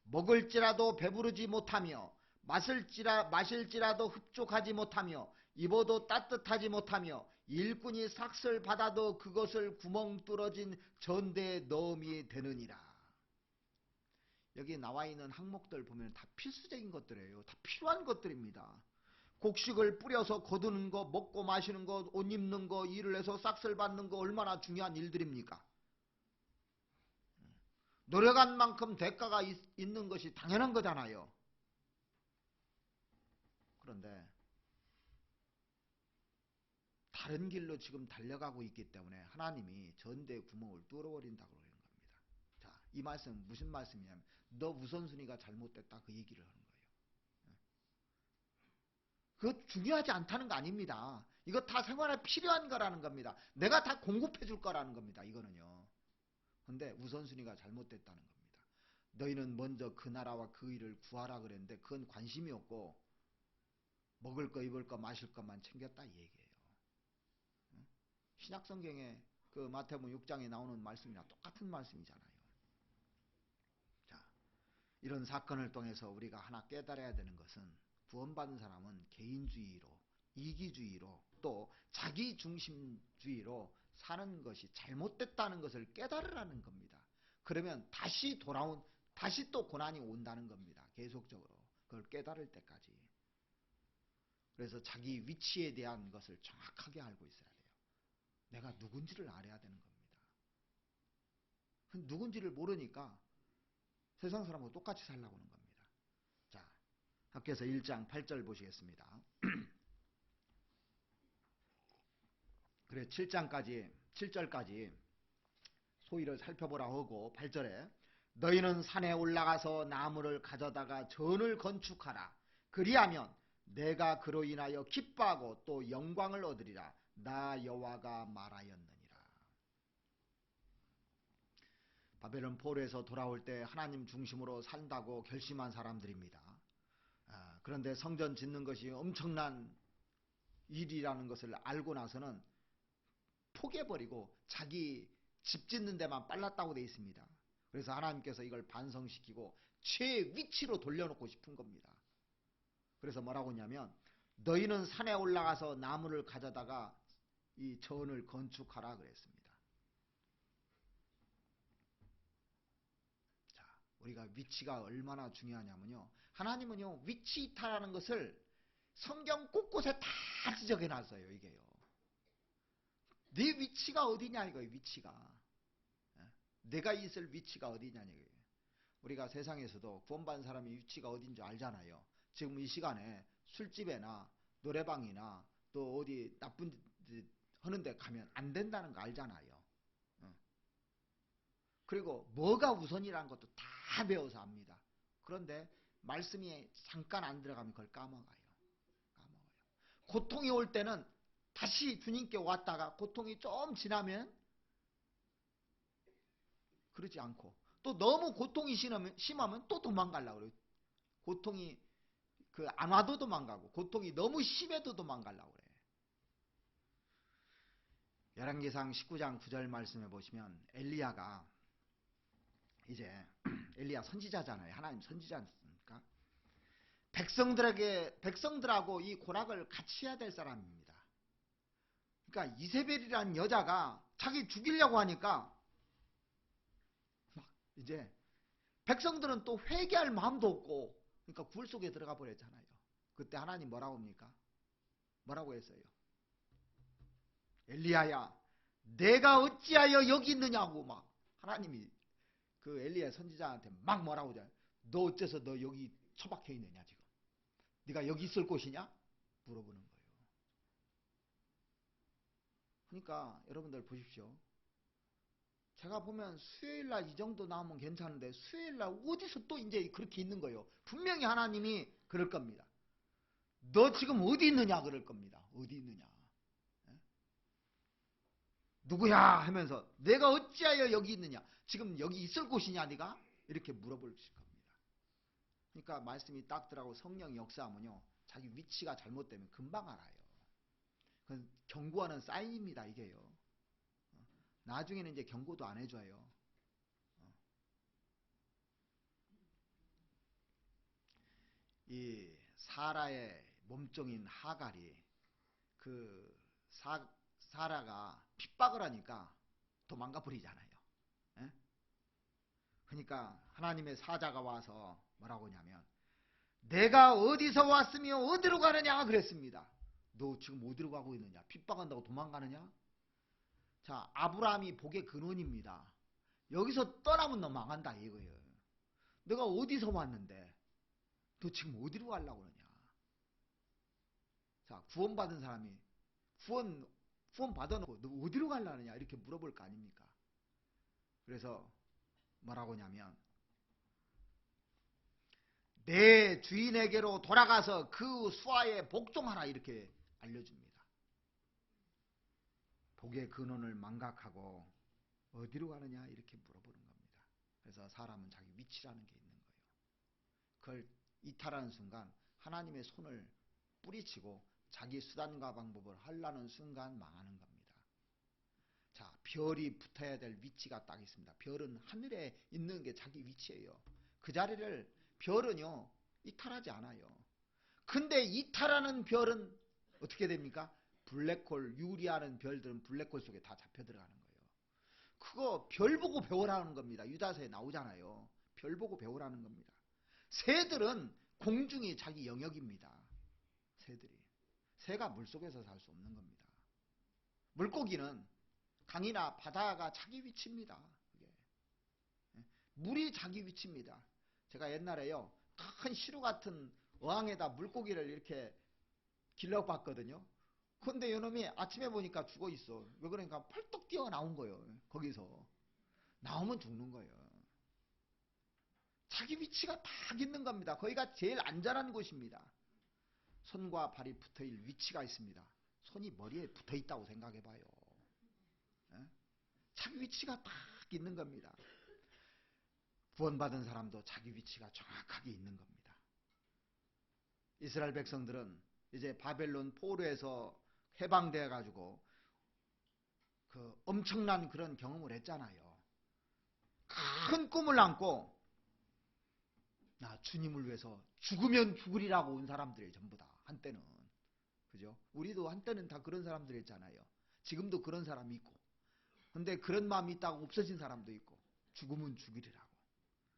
먹을지라도 배부르지 못하며 마실지라도 흡족하지 못하며 입어도 따뜻하지 못하며 일꾼이 삭슬 받아도 그것을 구멍 뚫어진 전대에 넣음이 되느니라. 여기 나와 있는 항목들 보면 다 필수적인 것들이에요. 다 필요한 것들입니다. 곡식을 뿌려서 거두는 거, 먹고 마시는 거, 옷 입는 거, 일을 해서 싹쓸 받는 거 얼마나 중요한 일들입니까? 노력한 만큼 대가가 있는 것이 당연한 거잖아요. 그런데 다른 길로 지금 달려가고 있기 때문에 하나님이 전대의 구멍을 뚫어버린다고 그러는 겁니다. 자, 이 말씀은 무슨 말씀이냐면 너 우선순위가 잘못됐다 그 얘기를 하는 거예요. 그거 중요하지 않다는 거 아닙니다. 이거 다 생활에 필요한 거라는 겁니다. 내가 다 공급해 줄 거라는 겁니다. 이거는요. 근데 우선순위가 잘못됐다는 겁니다. 너희는 먼저 그 나라와 그 일을 구하라 그랬는데 그건 관심이 없고 먹을 거 입을 거 마실 것만 챙겼다 이 얘기예요. 신약성경에 그 마태복음 6장에 나오는 말씀이랑 똑같은 말씀이잖아요. 자, 이런 사건을 통해서 우리가 하나 깨달아야 되는 것은 구원받은 사람은 개인주의로, 이기주의로, 또 자기중심주의로 사는 것이 잘못됐다는 것을 깨달으라는 겁니다. 그러면 다시 또 고난이 온다는 겁니다. 계속적으로. 그걸 깨달을 때까지. 그래서 자기 위치에 대한 것을 정확하게 알고 있어야 돼요. 내가 누군지를 알아야 되는 겁니다. 누군지를 모르니까 세상 사람하고 똑같이 살라고 하는 겁니다. 자, 학교에서 1장 8절 보시겠습니다. 그래 7절까지 소위를 살펴보라 하고 8절에 너희는 산에 올라가서 나무를 가져다가 전을 건축하라. 그리하면 내가 그로 인하여 기뻐하고 또 영광을 얻으리라. 나 여호와가 말하였느니라. 바벨론 포로에서 돌아올 때 하나님 중심으로 산다고 결심한 사람들입니다. 그런데 성전 짓는 것이 엄청난 일이라는 것을 알고 나서는 포기해버리고 자기 집 짓는 데만 빨랐다고 되어 있습니다. 그래서 하나님께서 이걸 반성시키고 최위치로 돌려놓고 싶은 겁니다. 그래서 뭐라고 하냐면 너희는 산에 올라가서 나무를 가져다가 이 전을 건축하라 그랬습니다. 자, 우리가 위치가 얼마나 중요하냐면요. 하나님은요 위치 이탈하는 것을 성경 곳곳에 다 지적해 놨어요. 이게요. 네 위치가 어디냐 이거예요. 위치가. 내가 있을 위치가 어디냐 이거예요. 우리가 세상에서도 구원받은 사람이 위치가 어딘 줄 알잖아요. 지금 이 시간에 술집이나 노래방이나 또 어디 나쁜 짓 하는 데 가면 안 된다는 거 알잖아요. 그리고 뭐가 우선이라는 것도 다 배워서 압니다. 그런데 말씀이 잠깐 안 들어가면 그걸 까먹어요. 고통이 올 때는 다시 주님께 왔다가 고통이 좀 지나면 그러지 않고 또 너무 고통이 심하면 또 도망가려고 그래요. 고통이 안 와도 도망가고 고통이 너무 심해도 도망가려고 그래. 열왕기상 19장 9절 말씀해 보시면 엘리야가 이제 엘리야 선지자잖아요. 하나님 선지자 않습니까? 백성들하고 이 고락을 같이 해야 될 사람입니다. 그러니까 이세벨이라는 여자가 자기 죽이려고 하니까 막 이제 백성들은 또 회개할 마음도 없고 그러니까 굴 속에 들어가 버렸잖아요. 그때 하나님 뭐라고 합니까? 뭐라고 했어요? 엘리야야 내가 어찌하여 여기 있느냐고 막 하나님이 그 엘리야 선지자한테 막 뭐라고 하잖아요. 너 어째서 너 여기 처박혀 있느냐 지금. 네가 여기 있을 곳이냐? 물어보는 거예요. 그러니까 여러분들 보십시오. 제가 보면 수요일날 이 정도 나오면 괜찮은데 수요일날 어디서 또 이제 그렇게 있는 거예요. 분명히 하나님이 그럴 겁니다. 너 지금 어디 있느냐 그럴 겁니다. 어디 있느냐. 누구야 하면서 내가 어찌하여 여기 있느냐. 지금 여기 있을 곳이냐 네가? 이렇게 물어볼 겁니다. 그러니까 말씀이 딱 들어가고 성령 역사하면요. 자기 위치가 잘못되면 금방 알아요. 그건 경고하는 사인입니다. 이게요. 나중에는 이제 경고도 안 해줘요. 이 사라의 몸종인 하갈이 사라가 핍박을 하니까 도망가 버리잖아요. 예? 그러니까 하나님의 사자가 와서 뭐라고 하냐면 내가 어디서 왔으며 어디로 가느냐 그랬습니다. 너 지금 어디로 가고 있느냐? 핍박한다고 도망가느냐? 자, 아브라함이 복의 근원입니다. 여기서 떠나면 너 망한다 이거예요. 내가 어디서 왔는데 너 지금 어디로 가려고 그러냐? 자, 구원받은 사람이 구원 받아놓고 너 어디로 가려느냐 이렇게 물어볼 거 아닙니까? 그래서 뭐라고 하냐면 내 주인에게로 돌아가서 그 수하에 복종하라 이렇게 알려줍니다. 복의 근원을 망각하고 어디로 가느냐 이렇게 물어보는 겁니다. 그래서 사람은 자기 위치라는 게 있는 거예요. 그걸 이탈하는 순간 하나님의 손을 뿌리치고 자기 수단과 방법을 하려는 순간 망하는 겁니다. 자, 별이 붙어야 될 위치가 딱 있습니다. 별은 하늘에 있는 게 자기 위치예요. 그 자리를 별은요 이탈하지 않아요. 근데 이탈하는 별은 어떻게 됩니까? 블랙홀, 유리하는 별들은 블랙홀 속에 다 잡혀 들어가는 거예요. 그거 별 보고 배우라는 겁니다. 유다서에 나오잖아요. 별 보고 배우라는 겁니다. 새들은 공중이 자기 영역입니다. 새가 물속에서 살 수 없는 겁니다. 물고기는 강이나 바다가 자기 위치입니다. 물이 자기 위치입니다. 제가 옛날에요 큰 시루 같은 어항에다 물고기를 이렇게 길러봤거든요. 근데 요놈이 아침에 보니까 죽어 있어. 왜 그러니까 펄떡 뛰어나온 거예요. 거기서 나오면 죽는 거예요. 자기 위치가 딱 있는 겁니다. 거기가 제일 안전한 곳입니다. 손과 발이 붙어있는 위치가 있습니다. 손이 머리에 붙어있다고 생각해봐요. 자기 위치가 딱 있는 겁니다. 구원받은 사람도 자기 위치가 정확하게 있는 겁니다. 이스라엘 백성들은 이제 바벨론 포로에서 해방되어 가지고 그 엄청난 그런 경험을 했잖아요. 큰 꿈을 안고 나 주님을 위해서 죽으면 죽으리라고 온 사람들이 전부 다 한때는. 그죠? 우리도 한때는 다 그런 사람들이었잖아요. 지금도 그런 사람이 있고. 근데 그런 마음이 있다고 없어진 사람도 있고. 죽으면 죽이리라고.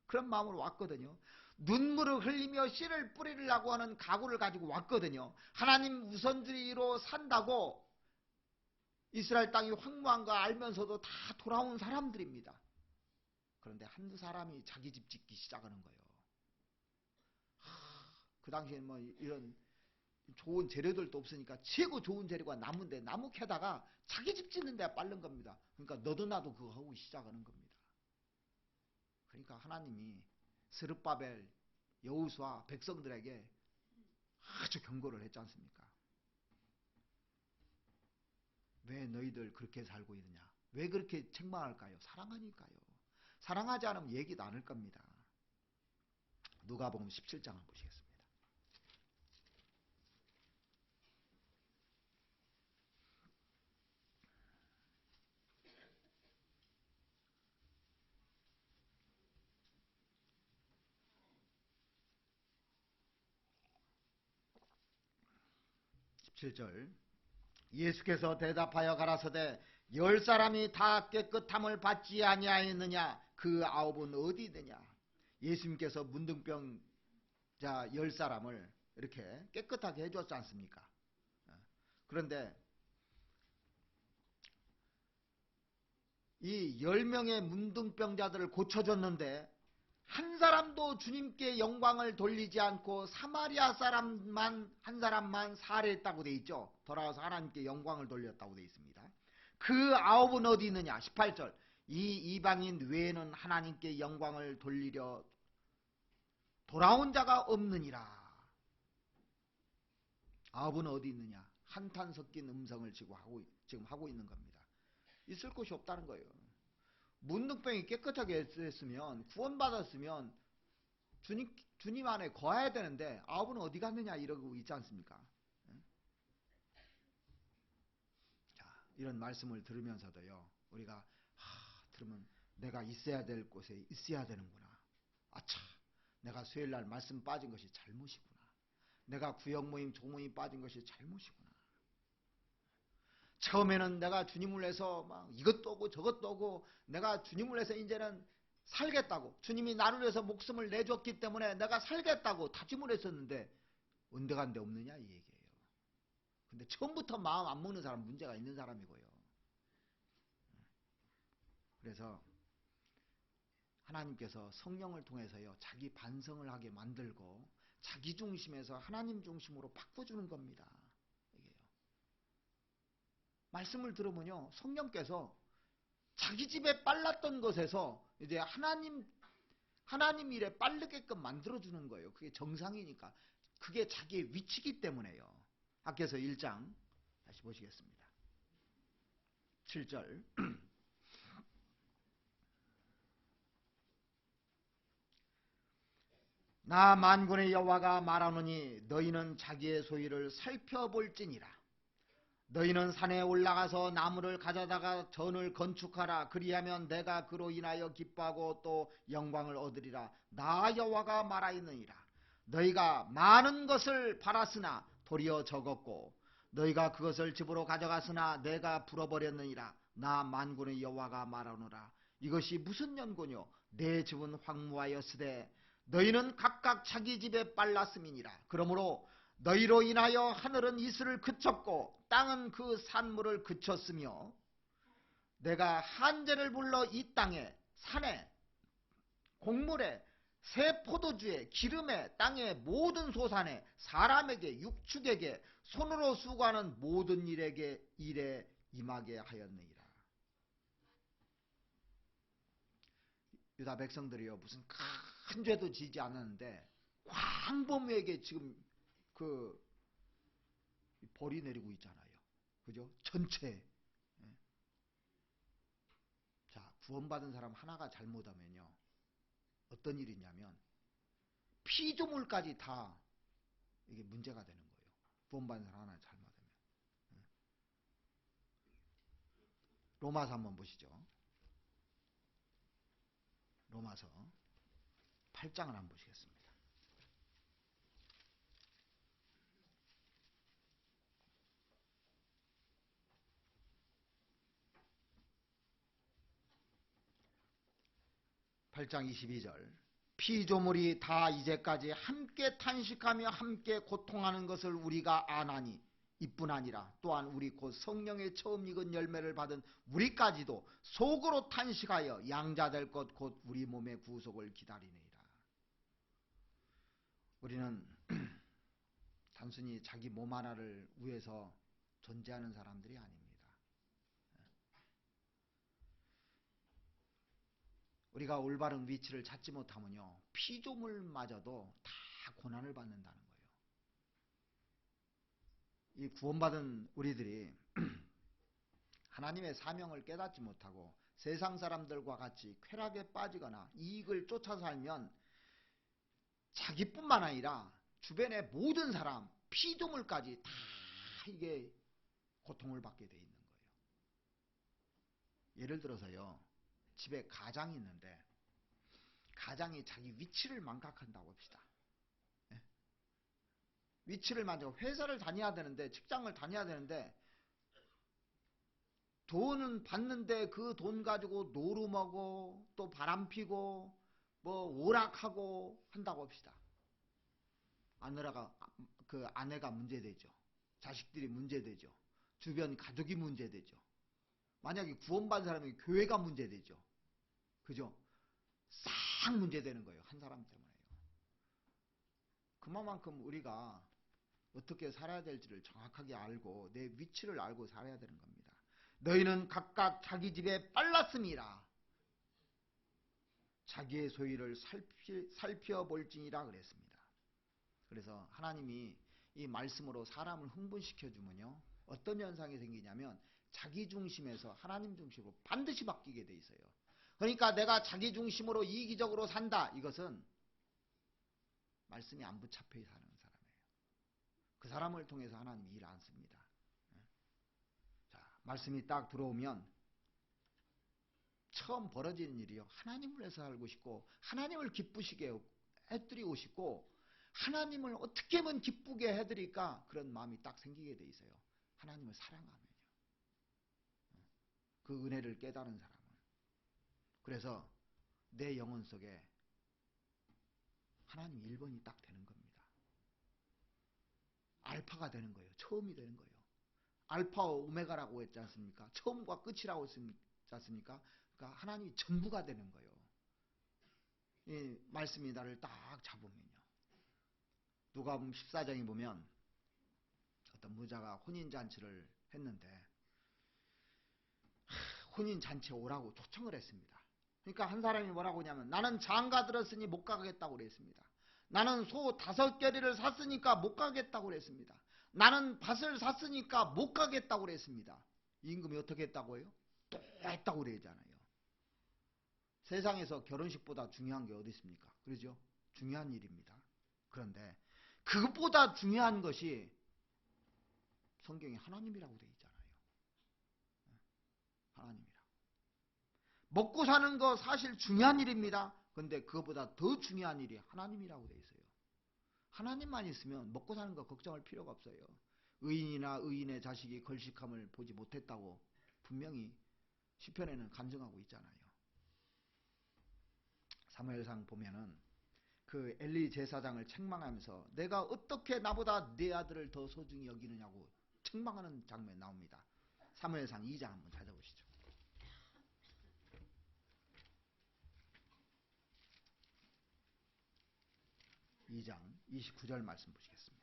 그런 마음으로 왔거든요. 눈물을 흘리며 씨를 뿌리려고 하는 각오를 가지고 왔거든요. 하나님 우선주의로 산다고 이스라엘 땅이 황무한 거 알면서도 다 돌아온 사람들입니다. 그런데 한두 사람이 자기 집 짓기 시작하는 거예요. 그 당시에는 뭐 이런 좋은 재료들도 없으니까 최고 좋은 재료가 나무인데 나무 캐다가 자기 집 짓는 데 빠른 겁니다. 그러니까 너도 나도 그거 하고 시작하는 겁니다. 그러니까 하나님이 스룹바벨, 여호수아 백성들에게 아주 경고를 했지 않습니까? 왜 너희들 그렇게 살고 있느냐? 왜 그렇게 책망할까요? 사랑하니까요. 사랑하지 않으면 얘기도 안 할 겁니다. 누가복음 17장 한번 보시겠습니다. 17절 예수께서 대답하여 가라사대 10사람이 다 깨끗함을 받지 아니하였느냐? 그 9은 어디 있느냐? 예수님께서 문둥병자 10사람을 이렇게 깨끗하게 해줬지 않습니까? 그런데 이 10명의 문둥병자들을 고쳐줬는데 한 사람도 주님께 영광을 돌리지 않고 사마리아 사람만 한 사람만 살해했다고 돼 있죠. 돌아와서 하나님께 영광을 돌렸다고 돼 있습니다. 그 9은 어디 있느냐? 18절 이 이방인 외에는 하나님께 영광을 돌리려 돌아온 자가 없느니라. 9은 어디 있느냐? 한탄 섞인 음성을 지금 하고 있는 겁니다. 있을 곳이 없다는 거예요. 문둥병이 깨끗하게 했으면 구원받았으면 주님 안에 거해야 되는데 9은 어디 갔느냐 이러고 있지 않습니까? 자, 이런 말씀을 들으면서도요 우리가 들으면 내가 있어야 될 곳에 있어야 되는구나. 아차, 내가 수요일날 말씀 빠진 것이 잘못이구나. 내가 구역모임, 종모임 빠진 것이 잘못이구나. 처음에는 내가 주님을 위해서 막 이것도 오고 저것도 오고 내가 주님을 위해서 이제는 살겠다고, 주님이 나를 위해서 목숨을 내줬기 때문에 내가 살겠다고 다짐을 했었는데 언데간데 없느냐 이 얘기예요. 근데 처음부터 마음 안 먹는 사람 문제가 있는 사람이고요. 그래서 하나님께서 성령을 통해서요 자기 반성을 하게 만들고 자기 중심에서 하나님 중심으로 바꿔주는 겁니다. 이게요. 말씀을 들으면요 성령께서 자기 집에 빨랐던 것에서 이제 하나님 일에 빠르게끔 만들어주는 거예요. 그게 정상이니까. 그게 자기의 위치이기 때문에요. 학개서 1장 다시 보시겠습니다. 7절 나 만군의 여호와가 말하노니 너희는 자기의 소유를 살펴볼지니라. 너희는 산에 올라가서 나무를 가져다가 전을 건축하라. 그리하면 내가 그로 인하여 기뻐하고 또 영광을 얻으리라. 나 여호와가 말하였느니라. 너희가 많은 것을 팔았으나 도리어 적었고 너희가 그것을 집으로 가져갔으나 내가 불어버렸느니라. 나 만군의 여호와가 말하노라. 이것이 무슨 연고뇨? 내 집은 황무하였으되 너희는 각각 자기 집에 빨랐음이니라. 그러므로 너희로 인하여 하늘은 이슬을 그쳤고 땅은 그 산물을 그쳤으며 내가 한재를 불러 이 땅에 산에 곡물에 새 포도주에 기름에 땅의 모든 소산에 사람에게 육축에게 손으로 수고하는 모든 일에 임하게 하였느니라. 유다 백성들이요 무슨 큰 죄도 지지 않았는데 광범위하게 지금 그 벌이 내리고 있잖아요. 그죠? 전체. 자, 구원받은 사람 하나가 잘못하면요. 어떤 일이 있냐면 피조물까지 다 이게 문제가 되는 거예요. 구원받은 사람 하나 잘못하면. 로마서 한번 보시죠. 로마서 8장을 한번 보시겠습니다. (8장) 22절 피조물이 다 이제까지 함께 탄식하며 함께 고통하는 것을 우리가 아나니 이뿐 아니라 또한 우리 곧 성령의 처음 익은 열매를 받은 우리까지도 속으로 탄식하여 양자될 것 곧 우리 몸의 구속을 기다리느니라. 우리는 단순히 자기 몸 하나를 위해서 존재하는 사람들이 아닙니다. 우리가 올바른 위치를 찾지 못하면요 피조물마저도 다 고난을 받는다는 거예요. 이 구원받은 우리들이 하나님의 사명을 깨닫지 못하고 세상 사람들과 같이 쾌락에 빠지거나 이익을 쫓아 살면 자기뿐만 아니라 주변의 모든 사람, 피조물까지 다 이게 고통을 받게 돼 있는 거예요. 예를 들어서요 집에 가장이 있는데 가장이 자기 위치를 망각한다고 합시다. 위치를 만들고 회사를 다녀야 되는데 직장을 다녀야 되는데 돈은 받는데 그 돈 가지고 노름하고 또 바람피고 뭐 오락하고 한다고 합시다. 아내가 문제되죠. 자식들이 문제되죠. 주변 가족이 문제되죠. 만약에 구원받은 사람이 교회가 문제되죠. 그죠? 싹 문제되는 거예요. 한 사람 때문에요. 그만큼 우리가 어떻게 살아야 될지를 정확하게 알고 내 위치를 알고 살아야 되는 겁니다. 너희는 각각 자기 집에 빨랐음이라 자기의 소유를 살펴볼지니라 그랬습니다. 그래서 하나님이 이 말씀으로 사람을 흥분시켜주면요 어떤 현상이 생기냐면 자기 중심에서 하나님 중심으로 반드시 바뀌게 돼 있어요. 그러니까 내가 자기 중심으로 이기적으로 산다, 이것은 말씀이 안 붙잡혀 사는 사람이에요. 그 사람을 통해서 하나님이 일 안 씁니다. 자, 말씀이 딱 들어오면 처음 벌어지는 일이요 하나님을 위해서 살고 싶고 하나님을 기쁘시게 해드리고 싶고 하나님을 어떻게 하면 기쁘게 해드릴까? 그런 마음이 딱 생기게 돼 있어요. 하나님을 사랑하면요. 그 은혜를 깨달은 사람은. 그래서 내 영혼 속에 하나님 1번이 딱 되는 겁니다. 알파가 되는 거예요. 처음이 되는 거예요. 알파와 오메가라고 했지 않습니까? 처음과 끝이라고 했지 않습니까? 그러니까 하나님이 전부가 되는 거예요. 이 말씀이 나를 딱 잡으면요. 누가복음 14장에 보면 어떤 무자가 혼인잔치를 했는데 혼인잔치에 오라고 초청을 했습니다. 그러니까 한 사람이 뭐라고 하냐면 나는 장가 들었으니 못 가겠다고 그랬습니다. 나는 소 5겨리를 샀으니까 못 가겠다고 그랬습니다. 나는 밭을 샀으니까 못 가겠다고 그랬습니다. 임금이 어떻게 했다고 해요? 또 했다고 그러잖아요. 세상에서 결혼식보다 중요한 게 어디 있습니까? 그러죠? 중요한 일입니다. 그런데 그것보다 중요한 것이 성경에 하나님이라고 되어 있잖아요. 하나님이라고. 먹고 사는 거 사실 중요한 일입니다. 그런데 그것보다 더 중요한 일이 하나님이라고 되어 있어요. 하나님만 있으면 먹고 사는 거 걱정할 필요가 없어요. 의인이나 의인의 자식이 걸식함을 보지 못했다고 분명히 시편에는 간증하고 있잖아요. 사무엘상 보면은 그 엘리 제사장을 책망하면서 내가 어떻게 나보다 네 아들을 더 소중히 여기느냐고 책망하는 장면이 나옵니다. 사무엘상 2장 한번 찾아보시죠. 2장 29절 말씀 보시겠습니다.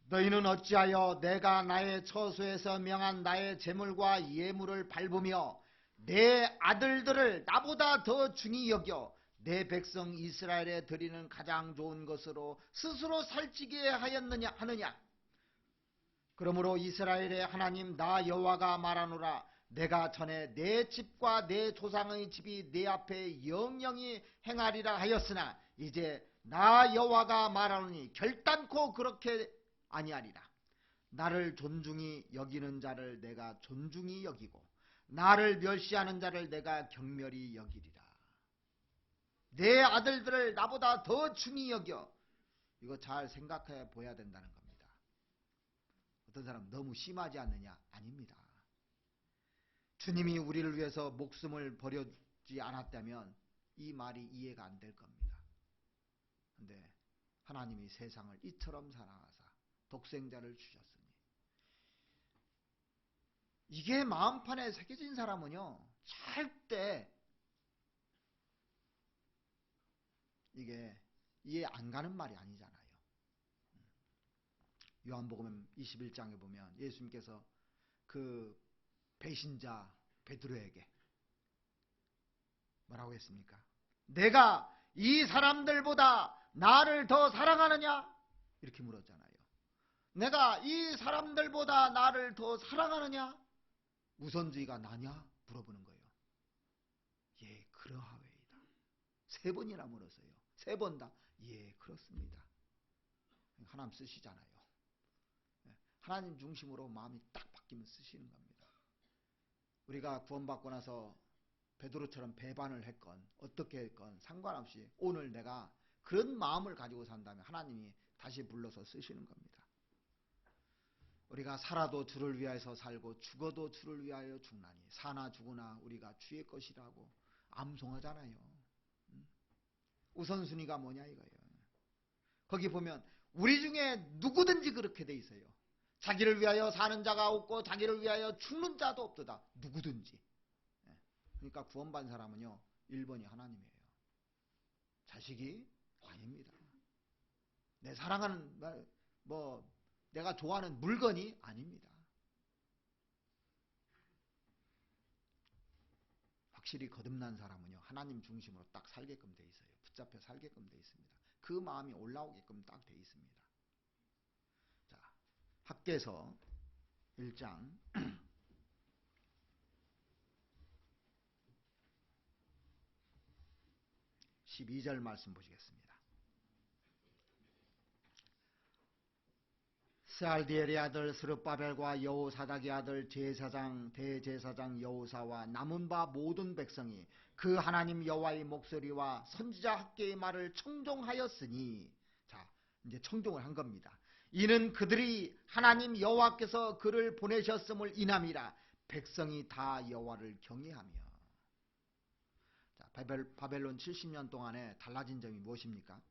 너희는 어찌하여 내가 나의 처소에서 명한 나의 제물과 예물을 밟으며 내 아들들을 나보다 더 중히 여겨 내 백성 이스라엘에 드리는 가장 좋은 것으로 스스로 살찌게 하느냐. 그러므로 이스라엘의 하나님 나 여호와가 말하노라. 내가 전에 내 집과 내 조상의 집이 내 앞에 영영히 행하리라 하였으나 이제 나 여호와가 말하노니 결단코 그렇게 아니하리라. 나를 존중히 여기는 자를 내가 존중히 여기고 나를 멸시하는 자를 내가 경멸히 여기리라. 내 아들들을 나보다 더 중히 여겨. 이거 잘 생각해 보야 된다는 겁니다. 어떤 사람 너무 심하지 않느냐? 아닙니다. 주님이 우리를 위해서 목숨을 버려주지 않았다면 이 말이 이해가 안 될 겁니다. 그런데 하나님이 세상을 이처럼 사랑하사 독생자를 주셨으니 이게 마음판에 새겨진 사람은요 절대 이게 이해 안 가는 말이 아니잖아요. 요한복음 21장에 보면 예수님께서 그 배신자 베드로에게 뭐라고 했습니까? 내가 이 사람들보다 나를 더 사랑하느냐? 이렇게 물었잖아요. 내가 이 사람들보다 나를 더 사랑하느냐? 우선주의가 나냐? 물어보는 거예요. 예, 그러하외이다. 3번이나 물었어요. 3번 다 예, 그렇습니다. 하나님 쓰시잖아요. 하나님 중심으로 마음이 딱 바뀌면 쓰시는 겁니다. 우리가 구원받고 나서 베드로처럼 배반을 했건 어떻게 했건 상관없이 오늘 내가 그런 마음을 가지고 산다면 하나님이 다시 불러서 쓰시는 겁니다. 우리가 살아도 주를 위하여서 살고 죽어도 주를 위하여 죽나니 사나 죽으나 우리가 주의 것이라고 암송하잖아요. 우선순위가 뭐냐 이거예요. 거기 보면 우리 중에 누구든지 그렇게 돼 있어요. 자기를 위하여 사는 자가 없고 자기를 위하여 죽는 자도 없도다. 누구든지. 그러니까 구원받은 사람은요 1번이 하나님이에요. 자식이 아닙니다. 내 사랑하는 내가 좋아하는 물건이 아닙니다. 확실히 거듭난 사람은요 하나님 중심으로 딱 살게끔 돼 있어요. 붙잡혀 살게끔 돼 있습니다. 그 마음이 올라오게끔 딱 돼 있습니다. 자, 학개서 1장 12절 말씀 보시겠습니다. 스알디엘의 아들 스룹바벨과 여호사닥의 아들 제사장 대제사장 여호사와 남은 바 모든 백성이 그 하나님 여호와의 목소리와 선지자 학개의 말을 청종하였으니, 자 이제 청종을 한 겁니다. 이는 그들이 하나님 여호와께서 그를 보내셨음을 인함이라. 백성이 다 여호와를 경외하며. 자, 바벨론 70년 동안에 달라진 점이 무엇입니까?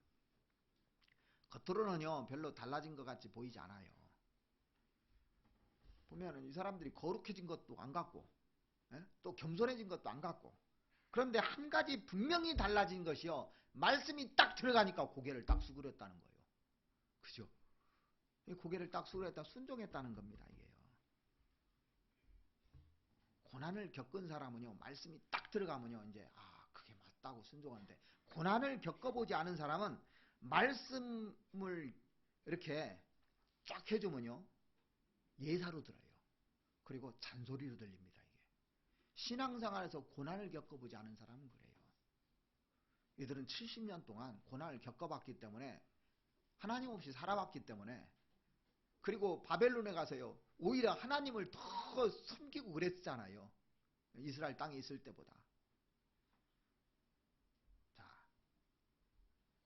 겉으로는요 별로 달라진 것 같이 보이지 않아요. 보면은 이 사람들이 거룩해진 것도 안 같고, 또 겸손해진 것도 안 같고. 그런데 한 가지 분명히 달라진 것이요, 말씀이 딱 들어가니까 고개를 딱 수그렸다는 거예요. 그죠? 고개를 딱 수그렸다, 순종했다는 겁니다. 이게요. 고난을 겪은 사람은요, 말씀이 딱 들어가면요, 이제 그게 맞다고 순종하는데, 고난을 겪어보지 않은 사람은 말씀을 이렇게 쫙 해주면요, 예사로 들어요. 그리고 잔소리로 들립니다. 이게 신앙생활에서 고난을 겪어보지 않은 사람은 그래요. 이들은 70년 동안 고난을 겪어봤기 때문에, 하나님 없이 살아왔기 때문에, 그리고 바벨론에 가서요 오히려 하나님을 더 섬기고 그랬잖아요. 이스라엘 땅에 있을 때보다. 자,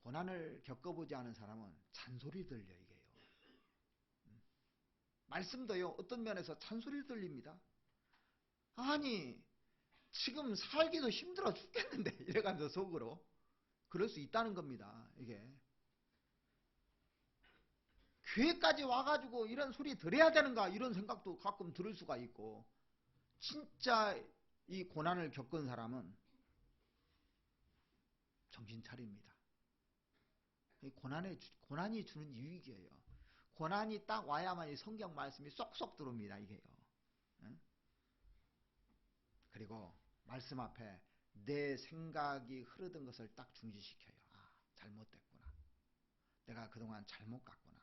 고난을 겪어보지 않은 사람은 잔소리 들려. 이게요. 말씀도요 어떤 면에서 잔소리 들립니다. 아니 지금 살기도 힘들어 죽겠는데 이래가면서 속으로 그럴 수 있다는 겁니다. 이게 교회까지 와가지고 이런 소리 들어야 되는가 이런 생각도 가끔 들을 수가 있고, 진짜 이 고난을 겪은 사람은 정신 차립니다. 고난이 주는 유익이에요. 고난이 딱 와야만 이 성경 말씀이 쏙쏙 들어옵니다. 이게요. 그리고 말씀 앞에 내 생각이 흐르던 것을 딱 중지시켜요. 잘못됐구나. 내가 그동안 잘못 갔구나.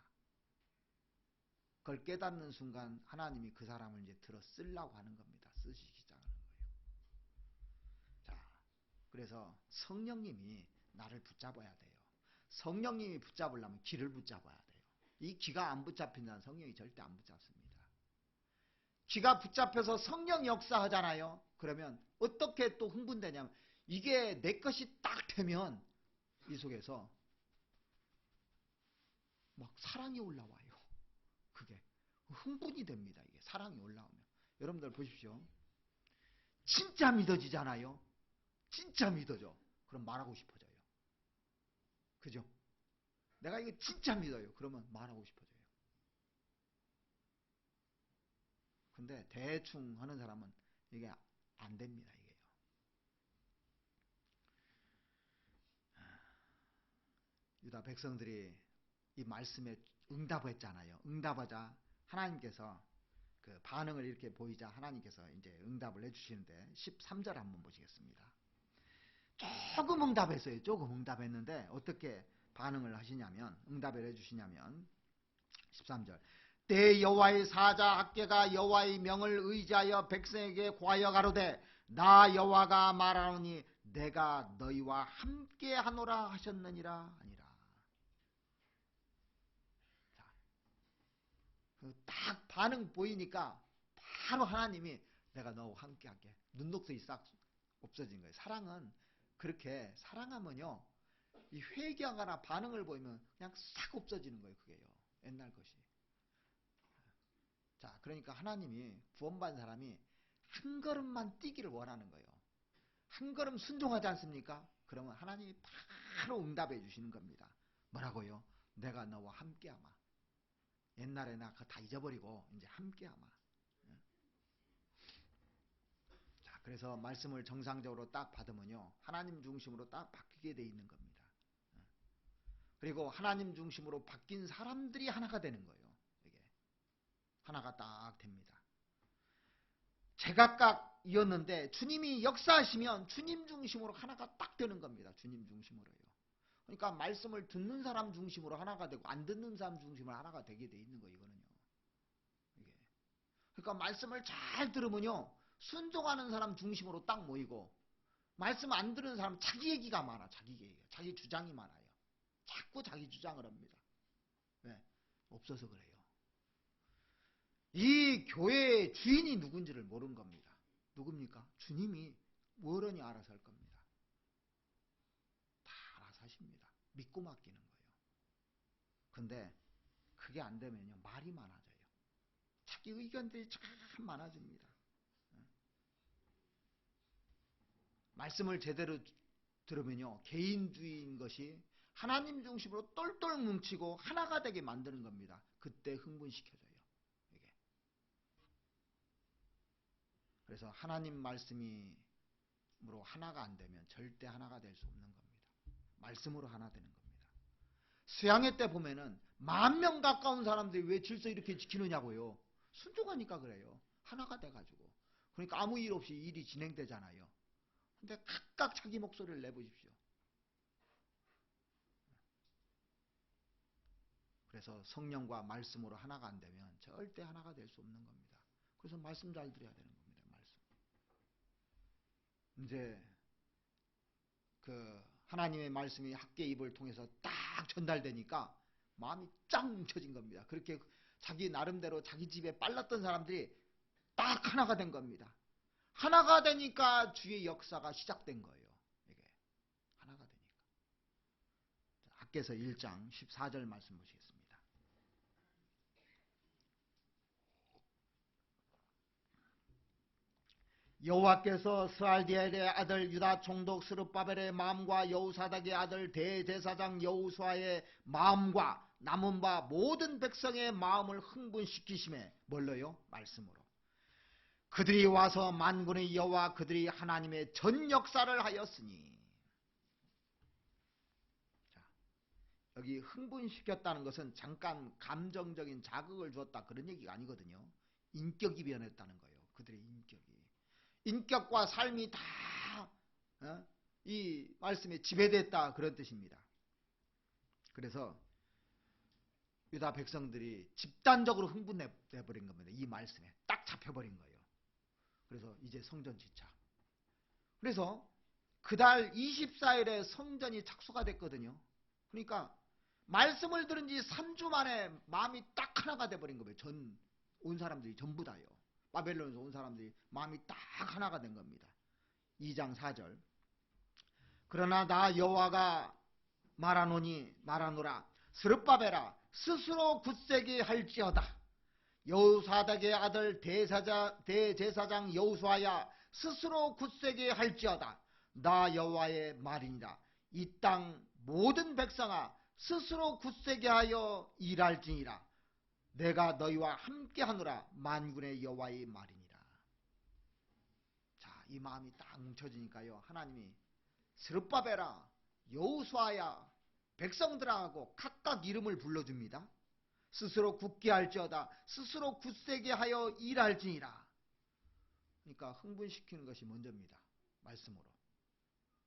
그걸 깨닫는 순간 하나님이 그 사람을 이제 들어 쓰려고 하는 겁니다. 쓰시기 시작하는 거예요. 자, 그래서 성령님이 나를 붙잡아야 돼요. 성령님이 붙잡으려면 기를 붙잡아야 돼요. 이 기가 안 붙잡힌다는 성령이 절대 안 붙잡습니다. 기가 붙잡혀서 성령 역사하잖아요. 그러면 어떻게 또 흥분되냐면, 이게 내 것이 딱 되면 이 속에서 막 사랑이 올라와요. 그게 흥분이 됩니다. 이게 사랑이 올라오면. 여러분들 보십시오. 진짜 믿어지잖아요. 진짜 믿어져. 그럼 말하고 싶어져요. 그죠? 내가 이거 진짜 믿어요. 그러면 말하고 싶어져요. 근데 대충 하는 사람은 이게 안 됩니다. 이게요. 유다 백성들이 이 말씀에 응답했잖아요. 응답하자 하나님께서 그 반응을 이렇게 보이자 하나님께서 이제 응답을 해주시는데, 13절 한번 보시겠습니다. 조금 응답했어요. 조금 응답했는데 어떻게 반응을 하시냐면, 응답을 해주시냐면 13절, 때 여호와의 사자 학개가 여호와의 명을 의지하여 백성에게 구하여 가로되 나 여호와가 말하노니 내가 너희와 함께 하노라 하셨느니라 아니라. 딱 반응 보이니까 바로 하나님이 내가 너와 함께 할게. 눈독성이 싹 없어진 거예요. 사랑은 그렇게, 사랑하면요 이 회개하거나 반응을 보이면 그냥 싹 없어지는 거예요. 그게요. 옛날 것이. 자, 그러니까 하나님이 구원받은 사람이 한 걸음만 뛰기를 원하는 거예요. 한 걸음 순종하지 않습니까? 그러면 하나님이 바로 응답해 주시는 겁니다. 뭐라고요? 내가 너와 함께하마. 옛날에 나 그거 다 잊어버리고 이제 함께하마. 자, 그래서 말씀을 정상적으로 딱 받으면요 하나님 중심으로 딱 바뀌게 돼 있는 겁니다. 그리고 하나님 중심으로 바뀐 사람들이 하나가 되는 거예요. 이게 하나가 딱 됩니다. 제각각이었는데 주님이 역사하시면 주님 중심으로 하나가 딱 되는 겁니다. 주님 중심으로요. 그러니까 말씀을 듣는 사람 중심으로 하나가 되고 안 듣는 사람 중심으로 하나가 되게 돼 있는 거예요. 이거는요. 이게. 그러니까 말씀을 잘 들으면요 순종하는 사람 중심으로 딱 모이고, 말씀 안 들은 사람 자기 얘기가 많아. 자기 얘기가, 자기 주장이 많아요. 자꾸 자기 주장을 합니다. 왜? 없어서 그래요. 이 교회의 주인이 누군지를 모르는 겁니다. 누굽니까? 주님이 뭐러니 알아서 할 겁니다. 다 알아서 하십니다. 믿고 맡기는 거예요. 근데 그게 안 되면요, 말이 많아져요. 자기 의견들이 참 많아집니다. 말씀을 제대로 들으면요, 개인주의인 것이 하나님 중심으로 똘똘 뭉치고 하나가 되게 만드는 겁니다. 그때 흥분시켜져요, 이게. 그래서 하나님 말씀으로 하나가 안 되면 절대 하나가 될 수 없는 겁니다. 말씀으로 하나 되는 겁니다. 수양회 때 보면은 10,000명 가까운 사람들이 왜 질서 이렇게 지키느냐고요. 순종하니까 그래요. 하나가 돼가지고. 그러니까 아무 일 없이 일이 진행되잖아요. 근데 각각 자기 목소리를 내보십시오. 그래서 성령과 말씀으로 하나가 안 되면 절대 하나가 될 수 없는 겁니다. 그래서 말씀 잘 들어야 되는 겁니다. 말씀. 이제 그 하나님의 말씀이 학계 입을 통해서 딱 전달되니까 마음이 쫙 뭉쳐진 겁니다. 그렇게 자기 나름대로 자기 집에 빨랐던 사람들이 딱 하나가 된 겁니다. 하나가 되니까 주의 역사가 시작된 거예요. 이게 하나가 되니까. 학계서 1장 14절 말씀 보시겠습니다. 여호와께서 스알디엘의 아들 유다 총독 스룹바벨의 마음과 여호사닥의 아들 대제사장 여호수아의 마음과 남은 바 모든 백성의 마음을 흥분시키심에 뭘로요? 말씀으로. 그들이 와서 만군의 여호와 그들이 하나님의 전 역사를 하였으니. 자, 여기 흥분시켰다는 것은 잠깐 감정적인 자극을 주었다 그런 얘기가 아니거든요. 인격이 변했다는 거예요. 그들의 인격이. 인격과 삶이 다 이 말씀에 지배됐다 그런 뜻입니다. 그래서 유다 백성들이 집단적으로 흥분해버린 겁니다. 이 말씀에 딱 잡혀버린 거예요. 그래서 이제 성전 지차. 그래서 그달 24일에 성전이 착수가 됐거든요. 그러니까 말씀을 들은 지 3주 만에 마음이 딱 하나가 돼버린 거예요. 온 사람들이 전부 다요. 바벨론에서 온 사람들이 마음이 딱 하나가 된 겁니다. 2장 4절. 그러나 나 여호와가 말하노라 스룹바벨아 스스로 굳세게 할지어다. 여호사닥의 아들 대제사장 여호수아야 스스로 굳세게 할지어다. 나 여호와의 말이니라. 이 땅 모든 백성아 스스로 굳세게 하여 일할지니라. 내가 너희와 함께하노라. 만군의 여호와의 말이니라. 자, 이 마음이 딱 뭉쳐지니까요, 하나님이 스룹바벨아 여호수아야 백성들하고 각각 이름을 불러줍니다. 스스로 굳게 할지어다. 스스로 굳세게 하여 일할지니라. 그러니까 흥분시키는 것이 먼저입니다. 말씀으로.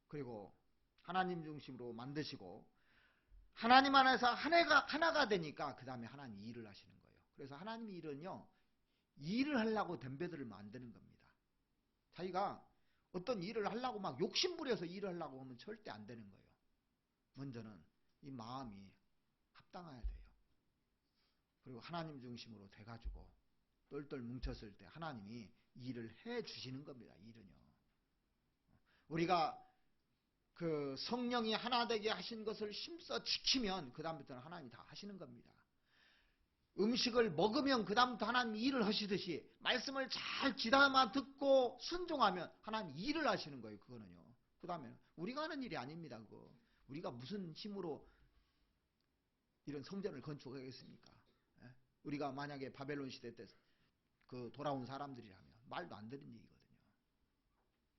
그리고 하나님 중심으로 만드시고 하나님 안에서 하나가 되니까 그 다음에 하나님 일을 하시는 거예요. 그래서 하나님 일은요, 일을 하려고 덤벼들면 안 되는 겁니다. 자기가 어떤 일을 하려고 막 욕심부려서 일을 하려고 하면 절대 안 되는 거예요. 먼저는 이 마음이 합당해야 돼요. 그리고 하나님 중심으로 돼가지고 똘똘 뭉쳤을 때 하나님이 일을 해 주시는 겁니다. 일은요. 우리가 그 성령이 하나 되게 하신 것을 힘써 지키면 그 다음부터는 하나님이 다 하시는 겁니다. 음식을 먹으면 그 다음부터 하나님 일을 하시듯이 말씀을 잘 귀담아 듣고 순종하면 하나님 일을 하시는 거예요. 그거는요. 그 다음에 우리가 하는 일이 아닙니다. 그거. 우리가 무슨 힘으로 이런 성전을 건축하겠습니까? 우리가 만약에 바벨론 시대 때 그 돌아온 사람들이라면 말도 안 되는 얘기거든요.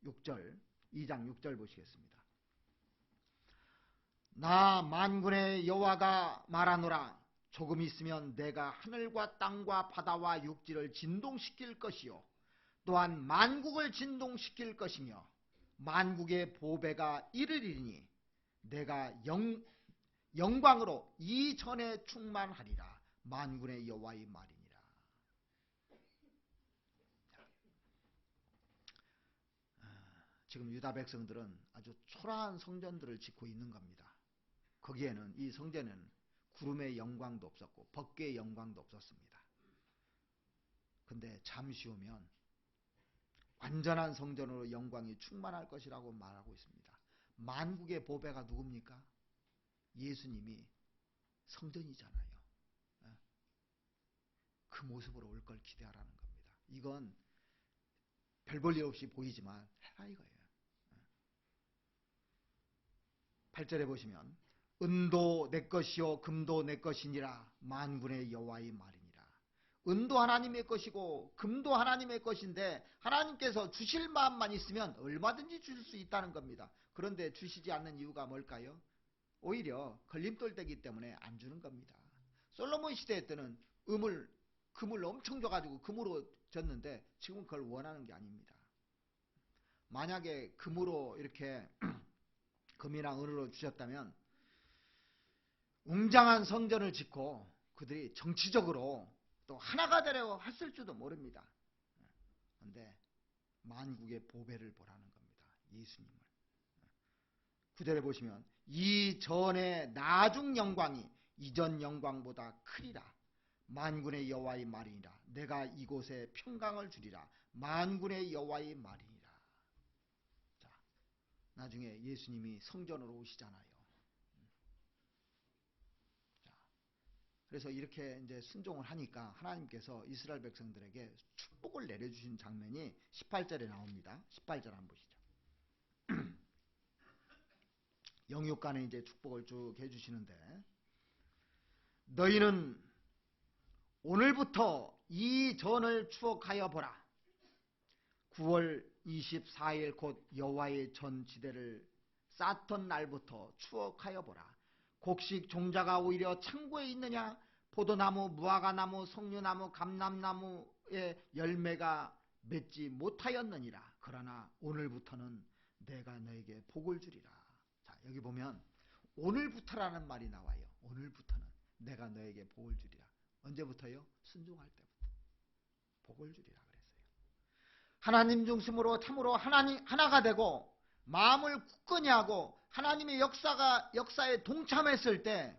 6절, 2장 6절 보시겠습니다. 나 만군의 여호와가 말하노라. 조금 있으면 내가 하늘과 땅과 바다와 육지를 진동시킬 것이요 또한 만국을 진동시킬 것이며 만국의 보배가 이르리니 내가 영광으로 이 전에 충만하리라. 만군의 여호와의 말이니라. 지금 유다 백성들은 아주 초라한 성전들을 짓고 있는 겁니다. 거기에는 이 성전에는 구름의 영광도 없었고 법궤의 영광도 없었습니다. 근데 잠시 후면 완전한 성전으로 영광이 충만할 것이라고 말하고 있습니다. 만국의 보배가 누굽니까? 예수님이 성전이잖아요. 그 모습으로 올 걸 기대하라는 겁니다. 이건 별 볼 일 없이 보이지만 해라 이거예요. 8절에 보시면 은도 내 것이요 금도 내 것이니라 만군의 여호와의 말이니라. 은도 하나님의 것이고 금도 하나님의 것인데 하나님께서 주실 마음만 있으면 얼마든지 주실 수 있다는 겁니다. 그런데 주시지 않는 이유가 뭘까요? 오히려 걸림돌 되기 때문에 안 주는 겁니다. 솔로몬 시대 때는 금을 엄청 줘가지고 금으로 졌는데 지금 그걸 원하는 게 아닙니다. 만약에 금으로 이렇게 금이나 은으로 주셨다면 웅장한 성전을 짓고 그들이 정치적으로 또 하나가 되려고 했을지도 모릅니다. 그런데 만국의 보배를 보라는 겁니다. 예수님을. 9절에 보시면 이전의 나중 영광이 이전 영광보다 크리라. 만군의 여호와의 말이니라. 내가 이곳에 평강을 주리라. 만군의 여호와의 말이니라. 자, 나중에 예수님이 성전으로 오시잖아요. 자, 그래서 이렇게 이제 순종을 하니까 하나님께서 이스라엘 백성들에게 축복을 내려주신 장면이 18절에 나옵니다. 18절 한번 보시죠. 영육간에 이제 축복을 쭉 해주시는데 너희는 오늘부터 이 전을 추억하여 보라. 9월 24일 곧 여호와의 전 지대를 쌓던 날부터 추억하여 보라. 곡식 종자가 오히려 창고에 있느냐? 포도나무, 무화과나무, 석류나무, 감람나무의 열매가 맺지 못하였느니라. 그러나 오늘부터는 내가 너에게 복을 주리라. 자, 여기 보면 오늘부터라는 말이 나와요. 오늘부터는 내가 너에게 복을 주리라. 언제부터요? 순종할 때부터 복을 주리라 그랬어요. 하나님 중심으로 참으로 하나가 되고 마음을 굳건히 하고 하나님의 역사에 동참했을 때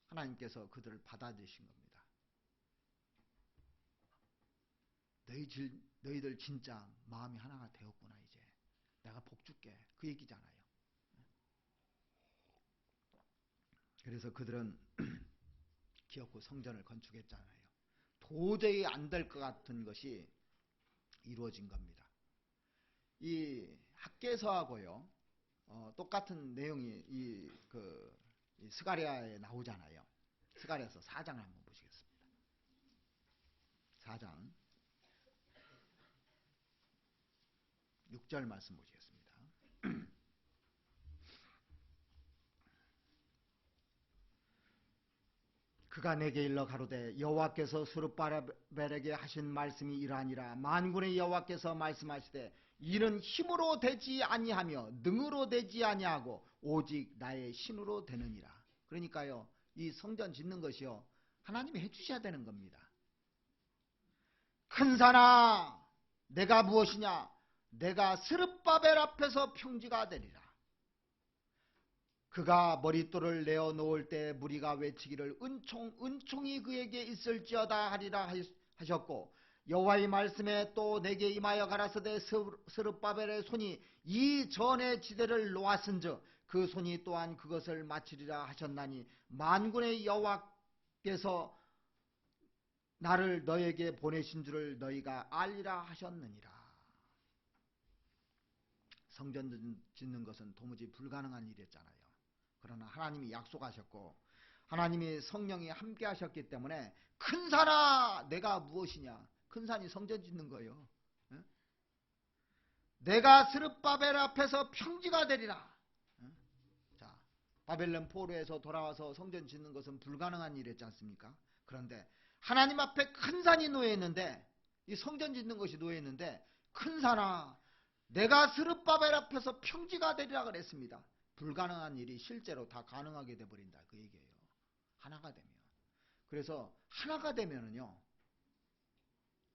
하나님께서 그들을 받아주신 겁니다. 너희들 진짜 마음이 하나가 되었구나. 이제 내가 복 줄게. 그 얘기잖아요. 그래서 그들은 기어코 성전을 건축했잖아요. 도저히 안 될 것 같은 것이 이루어진 겁니다. 이 학개서하고요, 똑같은 내용이 이 스가랴에 나오잖아요. 스가랴서 4장을 한번 보시겠습니다. 4장 6절 말씀 보시겠습니다. 그가 내게 일러 가로되 여호와께서 스룹바벨에게 하신 말씀이 이러하니라. 만군의 여호와께서 말씀하시되 이는 힘으로 되지 아니하며 능으로 되지 아니하고 오직 나의 신으로 되느니라. 그러니까요, 이 성전 짓는 것이요 하나님이 해주셔야 되는 겁니다. 큰 산아 내가 무엇이냐? 내가 스룹바벨 앞에서 평지가 되리라. 그가 머릿돌을 내어 놓을 때 무리가 외치기를 은총이 그에게 있을지어다 하리라 하셨고, 여호와의 말씀에 또 내게 임하여 가라사대 스룹바벨의 손이 이 전의 지대를 놓았은즉 그 손이 또한 그것을 마치리라 하셨나니 만군의 여호와께서 나를 너에게 보내신 줄을 너희가 알리라 하셨느니라. 성전 짓는 것은 도무지 불가능한 일이었잖아요. 그러나 하나님이 약속하셨고 하나님이 성령이 함께 하셨기 때문에 큰 산아 내가 무엇이냐? 큰 산이 성전 짓는 거예요. 내가 스룹바벨 앞에서 평지가 되리라. 자, 바벨론 포로에서 돌아와서 성전 짓는 것은 불가능한 일이었지 않습니까? 그런데 하나님 앞에 큰 산이 놓여 있는데, 이 성전 짓는 것이 놓여 있는데 큰 산아 내가 스룹바벨 앞에서 평지가 되리라 그랬습니다. 불가능한 일이 실제로 다 가능하게 돼버린다 그 얘기예요. 하나가 되면. 그래서 하나가 되면은요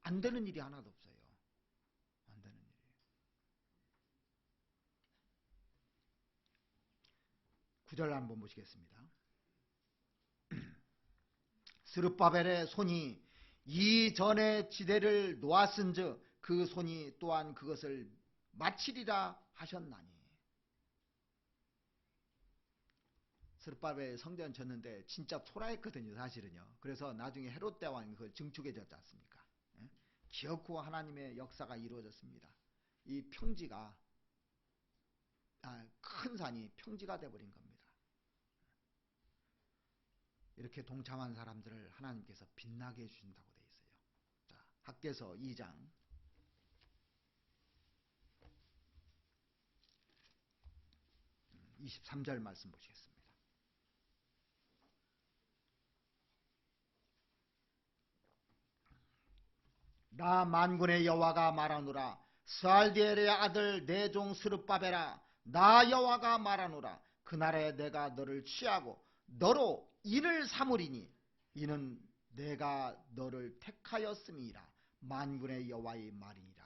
안 되는 일이 하나도 없어요. 안 되는 일이. 9절 한번 보시겠습니다. 스룹바벨의 손이 이전에 지대를 놓았은즉 그 손이 또한 그것을 마치리라 하셨나니. 스룹바벨 성전 졌는데 진짜 초라했거든요, 사실은요. 그래서 나중에 헤롯 대왕이 그걸 증축해졌지 않습니까? 예? 기어코 하나님의 역사가 이루어졌습니다. 이 평지가 큰 산이 평지가 돼버린 겁니다. 이렇게 동참한 사람들을 하나님께서 빛나게 해주신다고 되어 있어요. 자, 학개서 2장 23절 말씀 보시겠습니다. 나 만군의 여호와가 말하노라. 스알디엘의 아들 내 종 스룹바벨아, 나 여호와가 말하노라. 그날에 내가 너를 취하고 너로 인을 삼으리니 이는 내가 너를 택하였음이라. 만군의 여호와의 말이니라.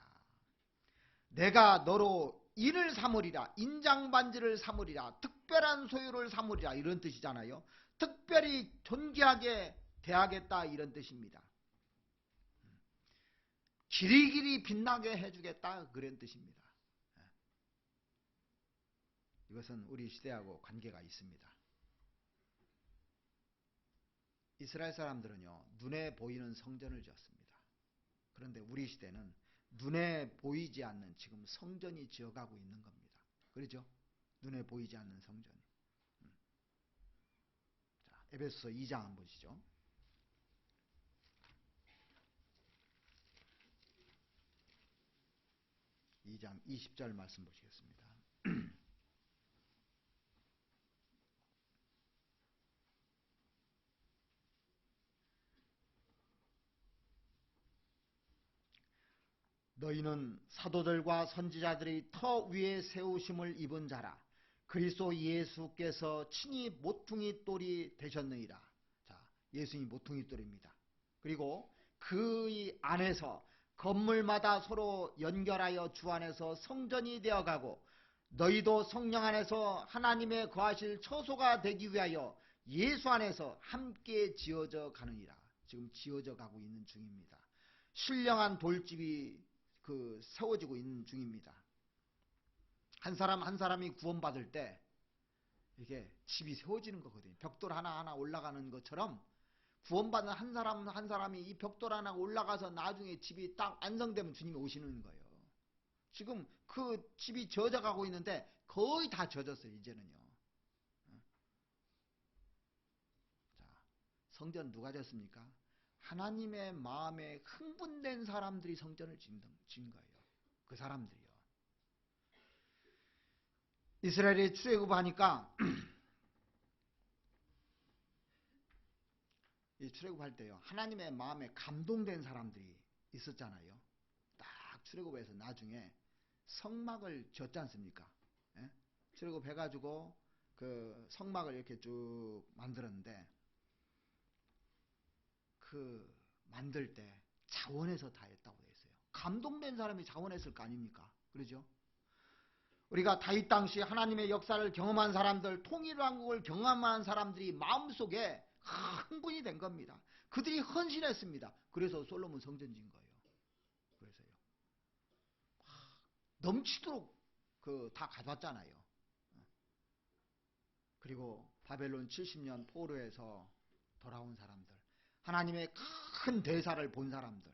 내가 너로 인을 삼으리라. 인장반지를 삼으리라. 특별한 소유를 삼으리라. 이런 뜻이잖아요. 특별히 존귀하게 대하겠다, 이런 뜻입니다. 길이길이 빛나게 해주겠다, 그런 뜻입니다. 이것은 우리 시대하고 관계가 있습니다. 이스라엘 사람들은요, 눈에 보이는 성전을 지었습니다. 그런데 우리 시대는 눈에 보이지 않는 지금 성전이 지어가고 있는 겁니다. 그렇죠? 눈에 보이지 않는 성전이. 자, 에베소서 2장 한번 보시죠. 2장 20절 말씀 보시겠습니다. 너희는 사도들과 선지자들이 터 위에 세우심을 입은 자라. 그리스도 예수께서 친히 모퉁이 돌이 되셨느니라. 자, 예수님이 모퉁이 돌입니다. 그리고 그의 안에서 건물마다 서로 연결하여 주 안에서 성전이 되어가고 너희도 성령 안에서 하나님의 거하실 처소가 되기 위하여 예수 안에서 함께 지어져 가느니라. 지금 지어져 가고 있는 중입니다. 신령한 돌집이 세워지고 있는 중입니다. 한 사람 한 사람이 구원받을 때 이게 집이 세워지는 거거든요. 벽돌 하나하나 올라가는 것처럼 구원받는 한 사람 한 사람이 이 벽돌 하나 올라가서 나중에 집이 딱 완성되면 주님이 오시는 거예요. 지금 그 집이 젖어가고 있는데 거의 다 젖었어요, 이제는요. 자, 성전 누가 졌습니까? 하나님의 마음에 흥분된 사람들이 성전을 지은 거예요. 그 사람들이요. 이스라엘이 출애굽하니까 이 출애굽할 때요, 하나님의 마음에 감동된 사람들이 있었잖아요. 딱 출애굽해서 나중에 성막을 지었지 않습니까? 예? 출애굽해가지고 그 성막을 이렇게 쭉 만들었는데 그 만들 때 자원해서 다 했다고 되어 있어요. 감동된 사람이 자원했을 거 아닙니까? 그러죠? 우리가 다윗 당시 하나님의 역사를 경험한 사람들, 통일왕국을 경험한 사람들이 마음속에 흥분이 된 겁니다. 그들이 헌신했습니다. 그래서 솔로몬 성전 지은 거예요. 그래서요. 넘치도록 다 가져왔잖아요. 그리고 바벨론 70년 포로에서 돌아온 사람들, 하나님의 큰 대사를 본 사람들,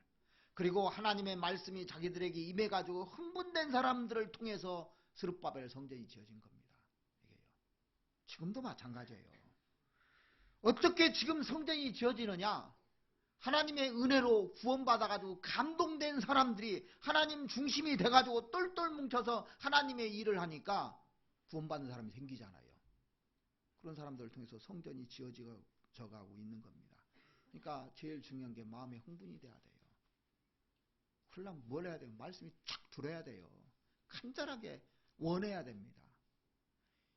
그리고 하나님의 말씀이 자기들에게 임해가지고 흥분된 사람들을 통해서 스룹바벨 성전이 지어진 겁니다. 이게요. 지금도 마찬가지예요. 어떻게 지금 성전이 지어지느냐? 하나님의 은혜로 구원받아가지고 감동된 사람들이 하나님 중심이 돼가지고 똘똘 뭉쳐서 하나님의 일을 하니까 구원받는 사람이 생기잖아요. 그런 사람들을 통해서 성전이 지어져 가고 있는 겁니다. 그러니까 제일 중요한 게 마음의 흥분이 돼야 돼요. 그러려면 뭘 해야 돼요? 말씀이 쫙 들어야 돼요. 간절하게 원해야 됩니다.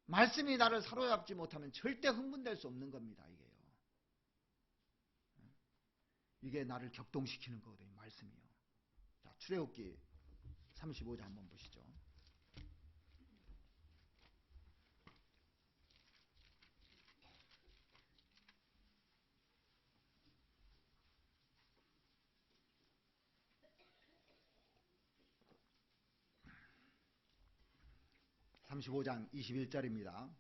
말씀이 나를 사로잡지 못하면 절대 흥분될 수 없는 겁니다. 이게요. 이게 나를 격동시키는 거거든요. 말씀이요. 자, 출애굽기 35장 한번 보시죠. 35장 21절입니다.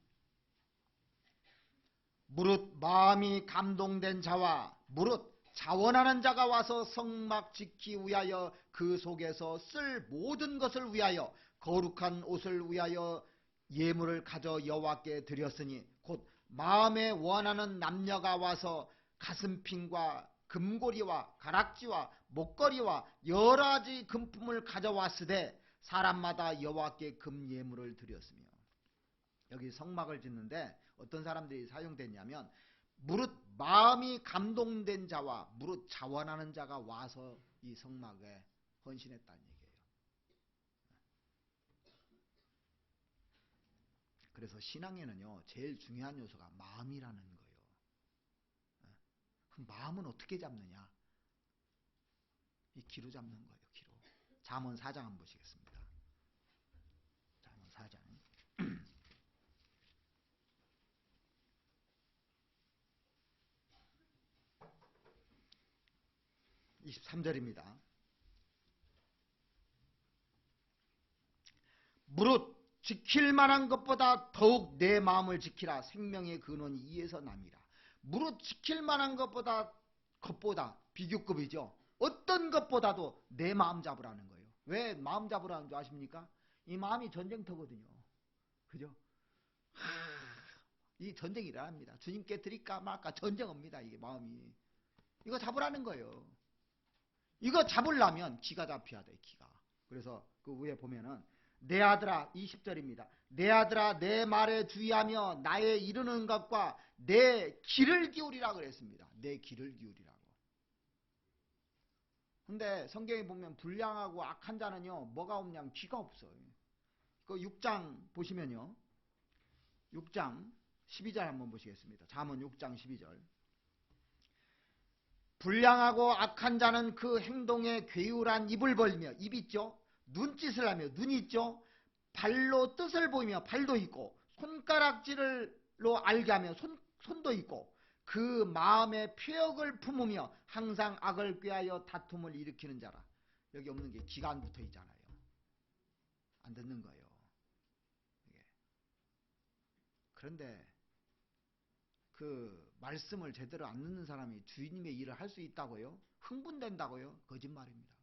무릇 마음이 감동된 자와 무릇 자원하는 자가 와서 성막 지키 위하여 그 속에서 쓸 모든 것을 위하여 거룩한 옷을 위하여 예물을 가져 여호와께 드렸으니 곧 마음에 원하는 남녀가 와서 가슴핀과 금고리와 가락지와 목걸이와 여러 가지 금품을 가져왔으되 사람마다 여호와께 금예물을 드렸으며. 여기 성막을 짓는데 어떤 사람들이 사용됐냐면 무릇 마음이 감동된 자와 무릇 자원하는 자가 와서 이 성막에 헌신했다는 얘기예요. 그래서 신앙에는요 제일 중요한 요소가 마음이라는 거예요. 그럼 마음은 어떻게 잡느냐? 이 기로 잡는 거예요. 기로. 잠언 4장 한번 보시겠습니다. 잠언 4장 23절입니다. 무릇 지킬 만한 것보다 더욱 내 마음을 지키라. 생명의 근원이 이에서 남이라. 무릇 지킬 만한 것보다 비교급이죠. 어떤 것보다도 내 마음 잡으라는 거예요. 왜 마음 잡으라는 줄 아십니까? 이 마음이 전쟁터거든요. 그죠? 이 전쟁이 일어납니다. 주님께 드릴까 말까 전쟁입니다. 이게 마음이. 이거 잡으라는 거예요. 이거 잡으려면 기가 잡혀야 돼. 기가. 그래서 그 위에 보면은 내 아들아 20절입니다. 내 아들아 내 말에 주의하며 나의 이르는 것과 내 귀를 기울이라 그랬습니다. 내 귀를 기울이라고. 근데 성경에 보면 불량하고 악한 자는요 뭐가 없냐면 귀가 없어요. 그 6장 보시면요 6장 12절 한번 보시겠습니다. 잠언 6장 12절. 불량하고 악한 자는 그 행동에 괴울한 입을 벌리며 입 있죠. 눈짓을 하며 눈이 있죠. 발로 뜻을 보이며 발도 있고 손가락질로 알게 하며 손도 있고 그 마음에 폐역을 품으며 항상 악을 꾀하여 다툼을 일으키는 자라. 여기 없는 게 기가 안 붙어 있잖아요. 안 듣는 거예요. 그런데 그 말씀을 제대로 안 듣는 사람이 주님의 일을 할 수 있다고요? 흥분된다고요? 거짓말입니다.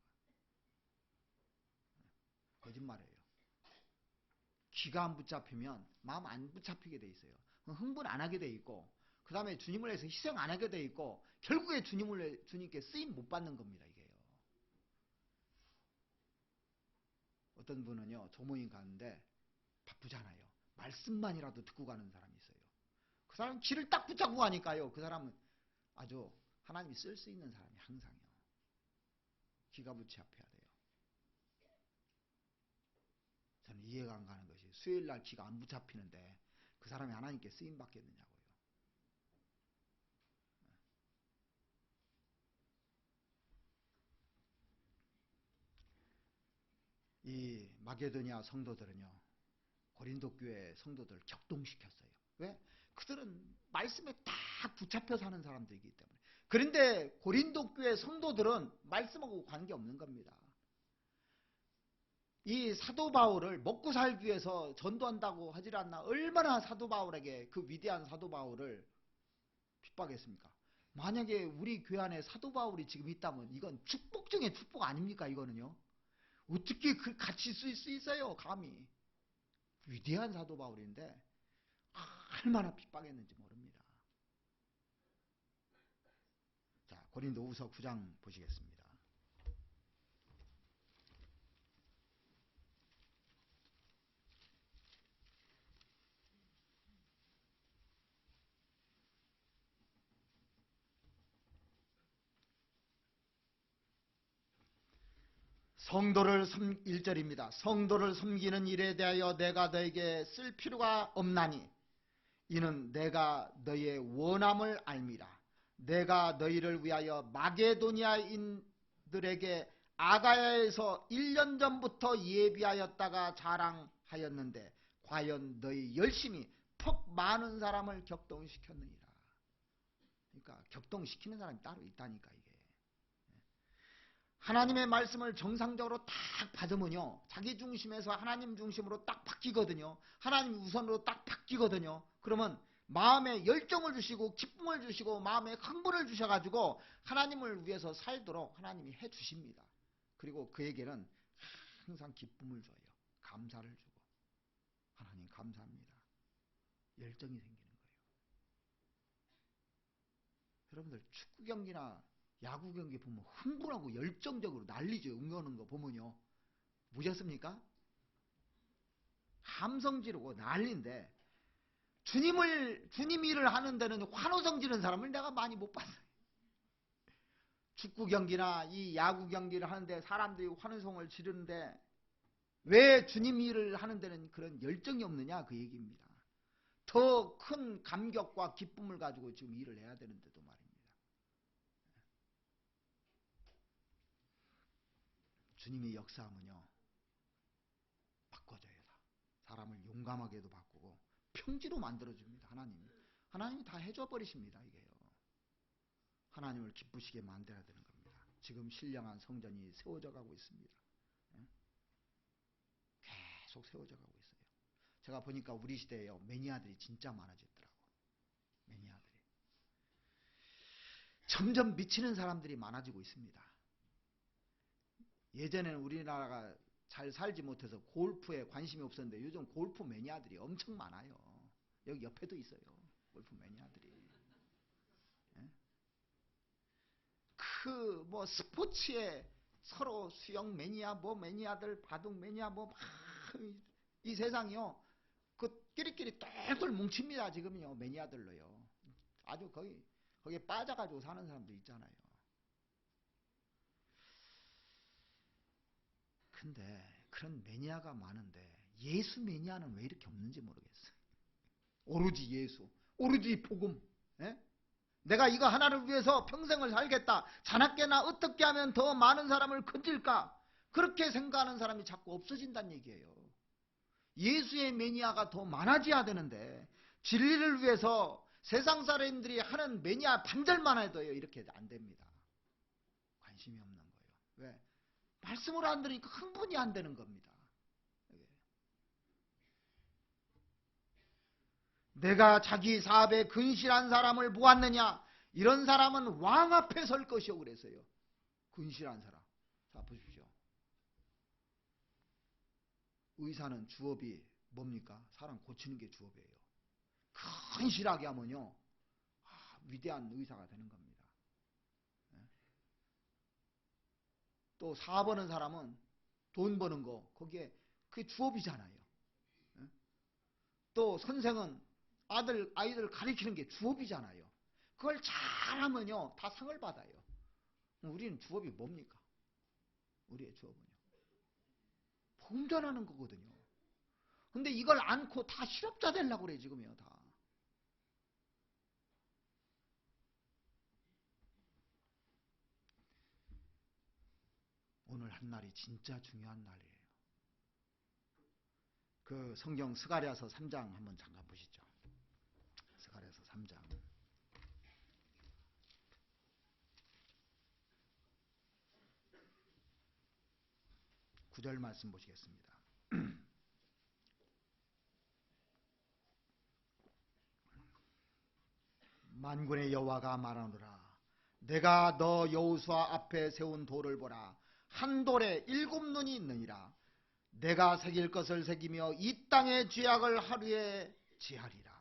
거짓말이에요. 귀가 안 붙잡히면 마음 안 붙잡히게 돼 있어요. 흥분 안 하게 돼 있고 그 다음에 주님을 위해서 희생 안 하게 돼 있고 결국에 주님께 쓰임 못 받는 겁니다. 이게요. 어떤 분은요 조모임 가는데 바쁘잖아요. 말씀만이라도 듣고 가는 사람이 있어요. 그 사람은 귀를 딱 붙잡고 가니까요. 그 사람은 아주 하나님이 쓸 수 있는 사람이 항상요. 귀가 붙잡혀야 돼요. 저는 이해가 안 가는 것이 수요일날 귀가 안 붙잡히는데 그 사람이 하나님께 쓰임 받겠느냐고요. 이 마게도니아 성도들은요 고린도 교회 성도들을 격동시켰어요. 왜? 그들은 말씀에 딱 붙잡혀 사는 사람들이기 때문에. 그런데 고린도 교회 성도들은 말씀하고 관계없는 겁니다. 이 사도 바울을 먹고 살기 위해서 전도한다고 하질 않나. 얼마나 사도 바울에게 그 위대한 사도 바울을 핍박했습니까? 만약에 우리 교회 안에 사도 바울이 지금 있다면 이건 축복 중에 축복 아닙니까? 이거는요. 어떻게 같이 쓸 수 있어요? 감히. 위대한 사도 바울인데 얼마나 핍박했는지 모릅니다. 자, 고린도후서 9장 보시겠습니다. 성도를 1절입니다. 성도를 섬기는 일에 대하여 내가 너에게 쓸 필요가 없나니 이는 내가 너의 원함을 알미라. 내가 너희를 위하여 마게도니아인들에게 아가야에서 1년 전부터 예비하였다가 자랑하였는데 과연 너희 열심히 퍽 많은 사람을 격동시켰느니라. 그러니까 격동시키는 사람이 따로 있다니까 이게. 하나님의 말씀을 정상적으로 딱 받으면요, 자기 중심에서 하나님 중심으로 딱 바뀌거든요. 하나님 우선으로 딱 바뀌거든요. 그러면 마음에 열정을 주시고 기쁨을 주시고 마음에 흥분을 주셔가지고 하나님을 위해서 살도록 하나님이 해주십니다. 그리고 그에게는 항상 기쁨을 줘요. 감사를 주고. 하나님 감사합니다. 열정이 생기는 거예요. 여러분들 축구 경기나 야구 경기 보면 흥분하고 열정적으로 난리죠. 응원하는 거 보면요. 보셨습니까? 함성 지르고 난리인데 주님 일을 하는 데는 환호성 지르는 사람을 내가 많이 못 봤어요. 축구 경기나 이 야구 경기를 하는데 사람들이 환호성을 지르는데 왜 주님 일을 하는 데는 그런 열정이 없느냐 그 얘기입니다. 더 큰 감격과 기쁨을 가지고 지금 일을 해야 되는데도 말입니다. 주님이 역사하면요 바꿔줘요. 사람을 용감하게도 바꾸고 평지로 만들어줍니다. 하나님이 다 해줘 버리십니다. 이게요. 하나님을 기쁘시게 만들어야 되는 겁니다. 지금 신령한 성전이 세워져 가고 있습니다. 계속 세워져 가고 있어요. 제가 보니까 우리 시대에요 매니아들이 진짜 많아졌더라고. 매니아들이 점점 미치는 사람들이 많아지고 있습니다. 예전에는 우리나라가 잘 살지 못해서 골프에 관심이 없었는데 요즘 골프 매니아들이 엄청 많아요. 여기 옆에도 있어요. 골프 매니아들이. 그 뭐 스포츠에 서로 수영 매니아 뭐 매니아들 바둑 매니아 뭐 이 세상이요. 그 끼리끼리 똘똘 뭉칩니다. 지금요. 매니아들로요. 아주 거기에 빠져가지고 사는 사람도 있잖아요. 근데 그런 매니아가 많은데 예수 매니아는 왜 이렇게 없는지 모르겠어요. 오로지 예수, 오로지 복음. 예? 내가 이거 하나를 위해서 평생을 살겠다. 자나깨나 어떻게 하면 더 많은 사람을 건질까? 그렇게 생각하는 사람이 자꾸 없어진다는 얘기예요. 예수의 매니아가 더 많아져야 되는데 진리를 위해서 세상 사람들이 하는 매니아 반절만 해도요 이렇게 안 됩니다. 관심이 없는 거예요. 왜? 말씀을 안 들으니까 흥분이 안 되는 겁니다. 내가 자기 사업에 근실한 사람을 보았느냐? 이런 사람은 왕 앞에 설 것이요 그랬어요. 근실한 사람. 자 보십시오. 의사는 주업이 뭡니까? 사람 고치는 게 주업이에요. 근실하게 하면요 위대한 의사가 되는 겁니다. 또 사업하는 사람은 돈 버는 거 거기에 그게 주업이잖아요. 또 선생은 아이들 가르치는 게 주업이잖아요. 그걸 잘하면요 다 상을 받아요. 우리는 주업이 뭡니까? 우리의 주업은요 복음 전하는 거거든요. 근데 이걸 안고 다 실업자 되려고 그래 지금요 다. 오늘 한 날이 진짜 중요한 날이에요. 그 성경 스가랴서 3장 한번 잠깐 보시죠. 스가랴서 3장 9절 말씀 보시겠습니다. 만군의 여호와가 말하노라. 내가 너 여호수아 앞에 세운 돌을 보라. 한 돌에 7눈이 있느니라. 내가 새길 것을 새기며 이 땅의 죄악을 하루에 제하리라.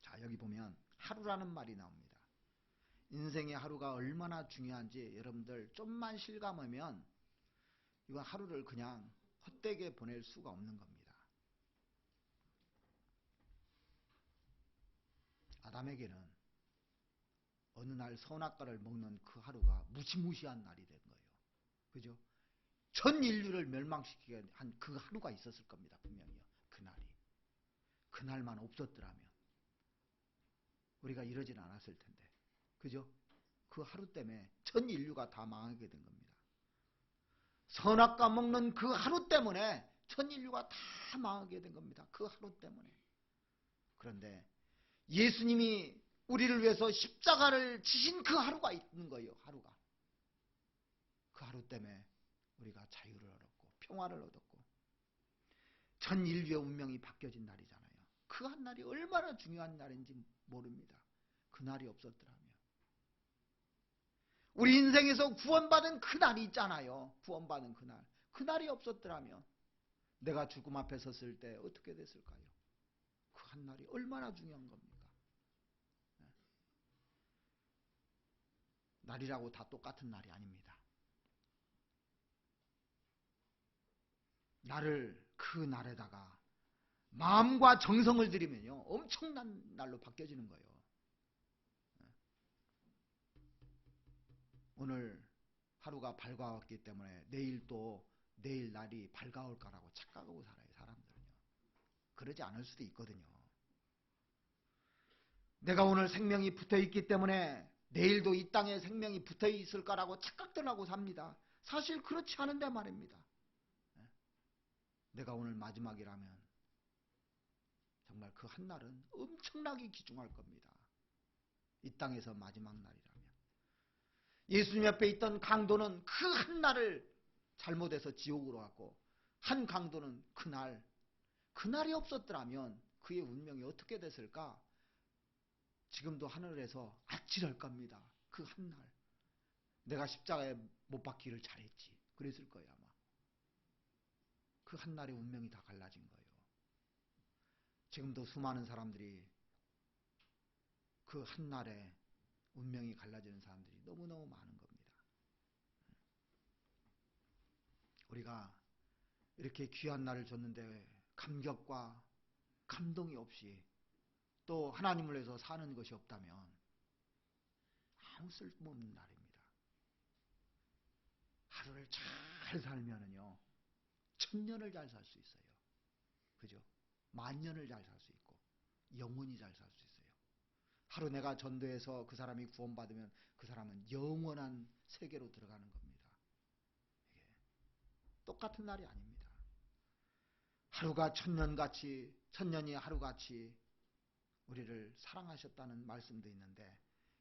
자 여기 보면 하루라는 말이 나옵니다. 인생의 하루가 얼마나 중요한지 여러분들 좀만 실감하면 이건 하루를 그냥 헛되게 보낼 수가 없는 겁니다. 아담에게는 어느 날 선악과를 먹는 그 하루가 무시무시한 날이 된 거예요. 그죠? 전 인류를 멸망시키게 한 그 하루가 있었을 겁니다. 분명히요. 그날이. 그날만 없었더라면 우리가 이러진 않았을 텐데. 그죠? 그 하루 때문에 전 인류가 다 망하게 된 겁니다. 선악과 먹는 그 하루 때문에 전 인류가 다 망하게 된 겁니다. 그 하루 때문에. 그런데 예수님이 우리를 위해서 십자가를 지신 그 하루가 있는 거예요. 하루가. 그 하루 때문에 우리가 자유를 얻었고 평화를 얻었고 전 인류의 운명이 바뀌어진 날이잖아요. 그 한 날이 얼마나 중요한 날인지 모릅니다. 그 날이 없었더라면. 우리 인생에서 구원받은 그 날이 있잖아요. 구원받은 그 날. 그 날이 없었더라면 내가 죽음 앞에 섰을 때 어떻게 됐을까요? 그 한 날이 얼마나 중요한 겁니까? 날이라고 다 똑같은 날이 아닙니다. 나를 그 날에다가 마음과 정성을 들이면요 엄청난 날로 바뀌어지는 거예요. 오늘 하루가 밝아왔기 때문에 내일 또 내일 날이 밝아올 거라고 착각하고 살아요. 사람들은요. 그러지 않을 수도 있거든요. 내가 오늘 생명이 붙어있기 때문에 내일도 이 땅에 생명이 붙어있을 거라고 착각들 하고 삽니다. 사실 그렇지 않은데 말입니다. 내가 오늘 마지막이라면 정말 그 한 날은 엄청나게 귀중할 겁니다. 이 땅에서 마지막 날이라면. 예수님 옆에 있던 강도는 그 한 날을 잘못해서 지옥으로 갔고 한 강도는 그날이 없었더라면 그의 운명이 어떻게 됐을까? 지금도 하늘에서 아찔할 겁니다. 그 한 날. 내가 십자가에 못 박기를 잘했지. 그랬을 거예요 아마. 그 한 날의 운명이 다 갈라진 거예요. 지금도 수많은 사람들이 그 한 날에 운명이 갈라지는 사람들이 너무너무 많은 겁니다. 우리가 이렇게 귀한 날을 줬는데 감격과 감동이 없이 또 하나님을 위해서 사는 것이 없다면 아무 쓸모없는 날입니다. 하루를 잘 살면은요 1000년을 잘 살 수 있어요. 그죠? 10,000년을 잘 살 수 있고 영원히 잘 살 수 있어요. 하루 내가 전도해서 그 사람이 구원받으면 그 사람은 영원한 세계로 들어가는 겁니다. 이게 똑같은 날이 아닙니다. 하루가 1000년같이 1000년이 하루같이 우리를 사랑하셨다는 말씀도 있는데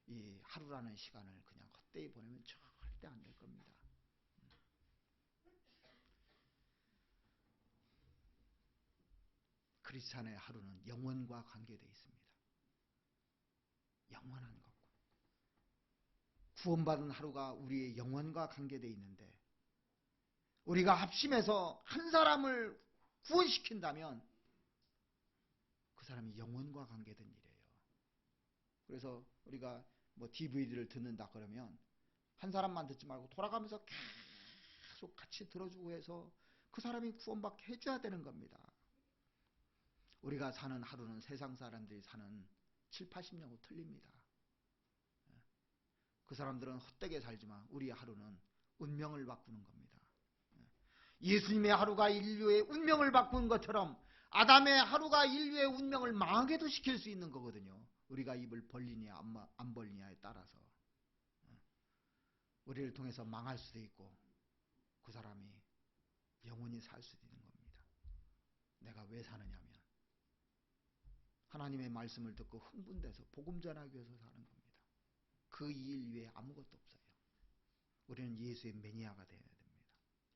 이 하루라는 시간을 그냥 헛되이 보내면 절대 안 될 겁니다. 크리스찬의 하루는 영원과 관계되어 있습니다. 영원한 것. 구원받은 하루가 우리의 영원과 관계되어 있는데 우리가 합심해서 한 사람을 구원시킨다면 그 사람이 영원과 관계된 일이에요. 그래서 우리가 뭐 DVD를 듣는다 그러면 한 사람만 듣지 말고 돌아가면서 계속 같이 들어주고 해서 그 사람이 구원받게 해줘야 되는 겁니다. 우리가 사는 하루는 세상 사람들이 사는 7, 80년하고 틀립니다. 그 사람들은 헛되게 살지만 우리의 하루는 운명을 바꾸는 겁니다. 예수님의 하루가 인류의 운명을 바꾼 것처럼 아담의 하루가 인류의 운명을 망하게도 시킬 수 있는 거거든요. 우리가 입을 벌리냐 안 벌리냐에 따라서 우리를 통해서 망할 수도 있고 그 사람이 영원히 살 수도 있는 겁니다. 내가 왜 사느냐면 하나님의 말씀을 듣고 흥분돼서 복음 전하기 위해서 사는 겁니다. 그 일 외에 아무것도 없어요. 우리는 예수의 매니아가 되어야 됩니다.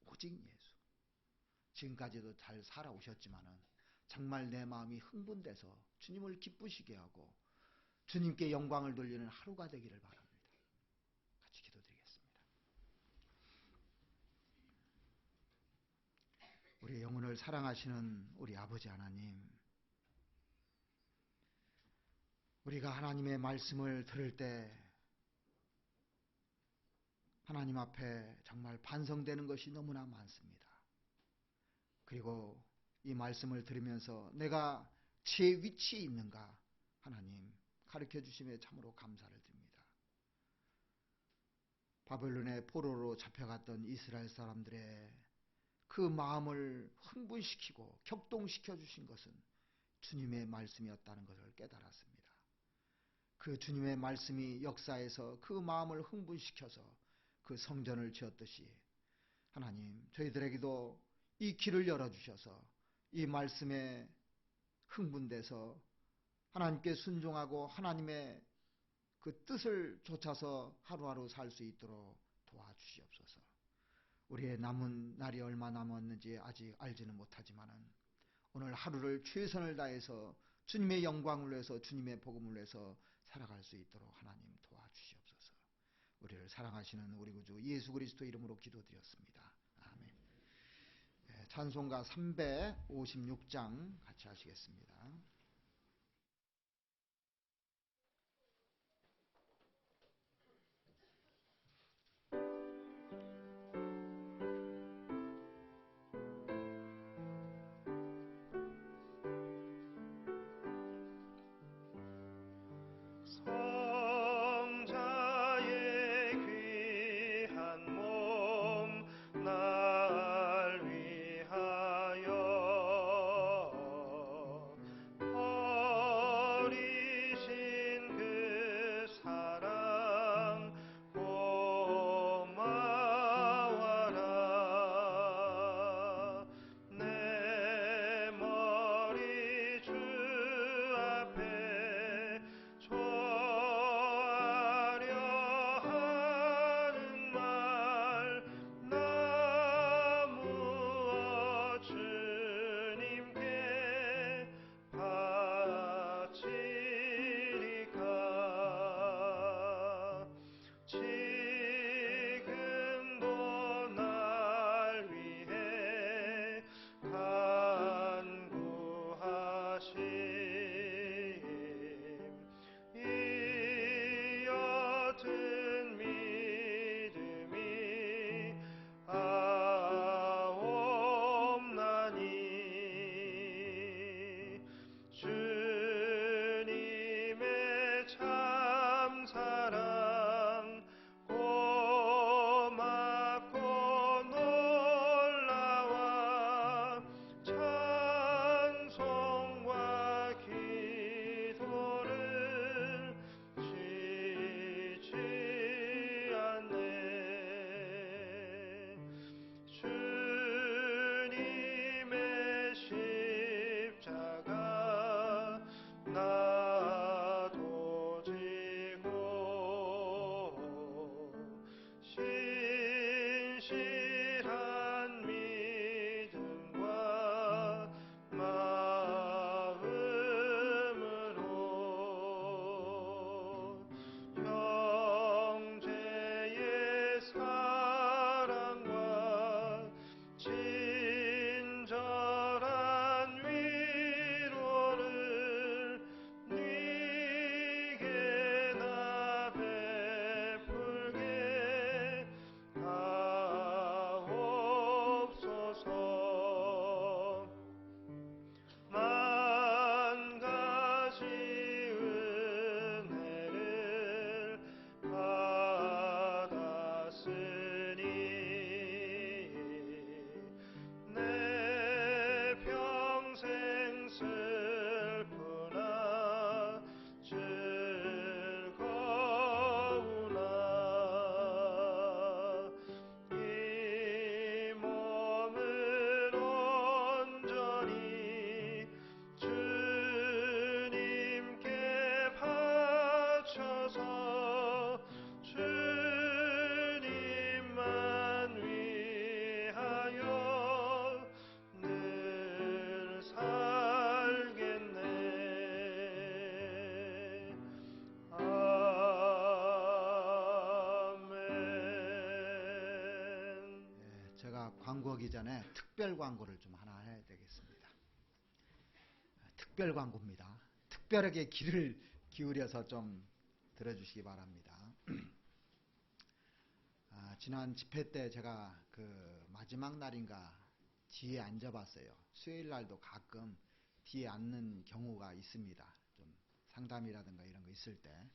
오직 예수. 지금까지도 잘 살아오셨지만은 정말 내 마음이 흥분돼서 주님을 기쁘시게 하고 주님께 영광을 돌리는 하루가 되기를 바랍니다. 같이 기도드리겠습니다. 우리의 영혼을 사랑하시는 우리 아버지 하나님, 우리가 하나님의 말씀을 들을 때 하나님 앞에 정말 반성되는 것이 너무나 많습니다. 그리고 이 말씀을 들으면서 내가 제 위치에 있는가 하나님 가르쳐 주심에 참으로 감사를 드립니다. 바벨론의 포로로 잡혀갔던 이스라엘 사람들의 그 마음을 흥분시키고 격동시켜 주신 것은 주님의 말씀이었다는 것을 깨달았습니다. 그 주님의 말씀이 역사에서 그 마음을 흥분시켜서 그 성전을 지었듯이 하나님 저희들에게도 이 길을 열어주셔서 이 말씀에 흥분돼서 하나님께 순종하고 하나님의 그 뜻을 좇아서 하루하루 살 수 있도록 도와주시옵소서. 우리의 남은 날이 얼마 남았는지 아직 알지는 못하지만은 오늘 하루를 최선을 다해서 주님의 영광을 위해서 주님의 복음을 위해서 살아갈 수 있도록 하나님 도와주시옵소서. 우리를 사랑하시는 우리 구주 예수 그리스도 이름으로 기도드렸습니다. 아멘. 찬송가 356장 같이 하시겠습니다. 광고하기 전에 특별 광고를 좀 하나 해야 되겠습니다. 특별 광고입니다. 특별하게 귀를 기울여서 좀 들어주시기 바랍니다. 지난 집회 때 제가 그 마지막 날인가 뒤에 앉아봤어요. 수요일 날도 가끔 뒤에 앉는 경우가 있습니다. 좀 상담이라든가 이런 거 있을 때.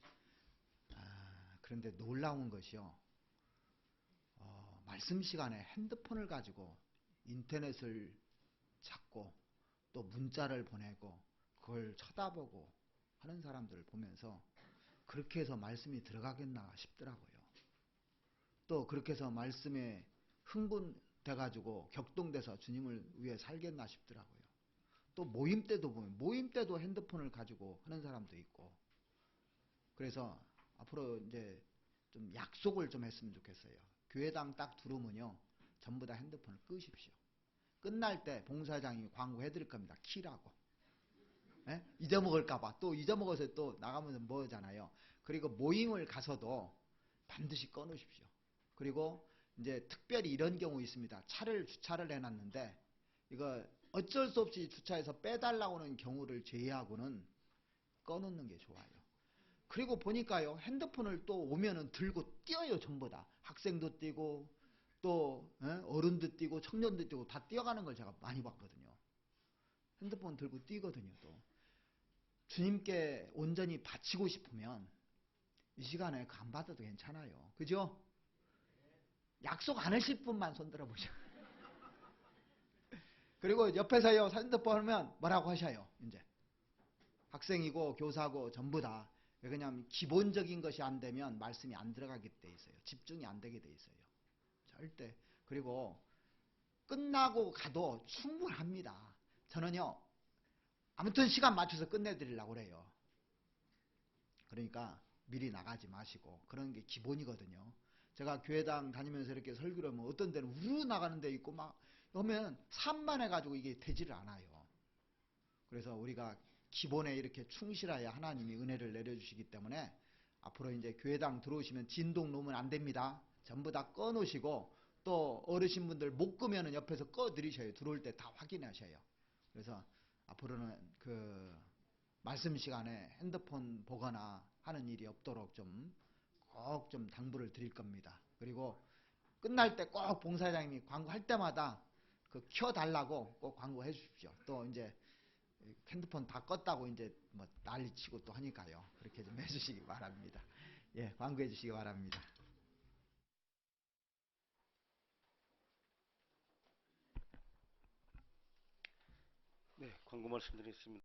그런데 놀라운 것이요. 말씀 시간에 핸드폰을 가지고 인터넷을 찾고 또 문자를 보내고 그걸 쳐다보고 하는 사람들을 보면서 그렇게 해서 말씀이 들어가겠나 싶더라고요. 또 그렇게 해서 말씀에 흥분돼가지고 격동돼서 주님을 위해 살겠나 싶더라고요. 또 모임 때도 보면 모임 때도 핸드폰을 가지고 하는 사람도 있고. 그래서 앞으로 이제 좀 약속을 좀 했으면 좋겠어요. 교회당 딱 들어오면요, 전부 다 핸드폰을 끄십시오. 끝날 때 봉사장이 광고해 드릴 겁니다. 키라고. 예? 잊어먹을까봐. 또 잊어먹어서 또 나가면서 뭐잖아요. 그리고 모임을 가서도 반드시 꺼놓으십시오. 그리고 이제 특별히 이런 경우 있습니다. 차를 주차를 해놨는데 이거 어쩔 수 없이 주차해서 빼달라고 하는 경우를 제외하고는 꺼놓는 게 좋아요. 그리고 보니까요, 핸드폰을 또 오면은 들고 뛰어요. 전부 다. 학생도 뛰고 또 어른도 뛰고 청년도 뛰고 다 뛰어가는 걸 제가 많이 봤거든요. 핸드폰 들고 뛰거든요. 또 주님께 온전히 바치고 싶으면 이 시간에 간 받아도 괜찮아요. 그죠? 약속 안 하실 분만 손 들어보셔. 그리고 옆에서요, 핸드폰 하면 뭐라고 하셔요, 이제. 학생이고 교사고 전부 다. 왜냐하면 기본적인 것이 안 되면 말씀이 안 들어가게 돼 있어요. 집중이 안 되게 돼 있어요. 절대. 그리고 끝나고 가도 충분합니다. 저는요, 아무튼 시간 맞춰서 끝내드리려고 그래요. 그러니까 미리 나가지 마시고, 그런 게 기본이거든요. 제가 교회당 다니면서 이렇게 설교를 하면 어떤 데는 우르르 나가는 데 있고 막 그러면 산만해가지고 이게 되지를 않아요. 그래서 우리가 기본에 이렇게 충실해야 하나님이 은혜를 내려주시기 때문에 앞으로 이제 교회당 들어오시면 진동 놓으면 안 됩니다. 전부 다 꺼놓으시고 또 어르신분들 못 끄면은 옆에서 꺼드리셔요. 들어올 때 다 확인하셔요. 그래서 앞으로는 그 말씀 시간에 핸드폰 보거나 하는 일이 없도록 꼭 좀 당부를 드릴 겁니다. 그리고 끝날 때 꼭 봉사장님이 광고할 때마다 그 켜달라고 꼭 광고해 주십시오. 또 이제 핸드폰 다 껐다고 이제 뭐 난리치고 또 하니까요. 그렇게 좀 해주시기 바랍니다. 예, 광고해 주시기 바랍니다. 네, 광고 말씀드리겠습니다.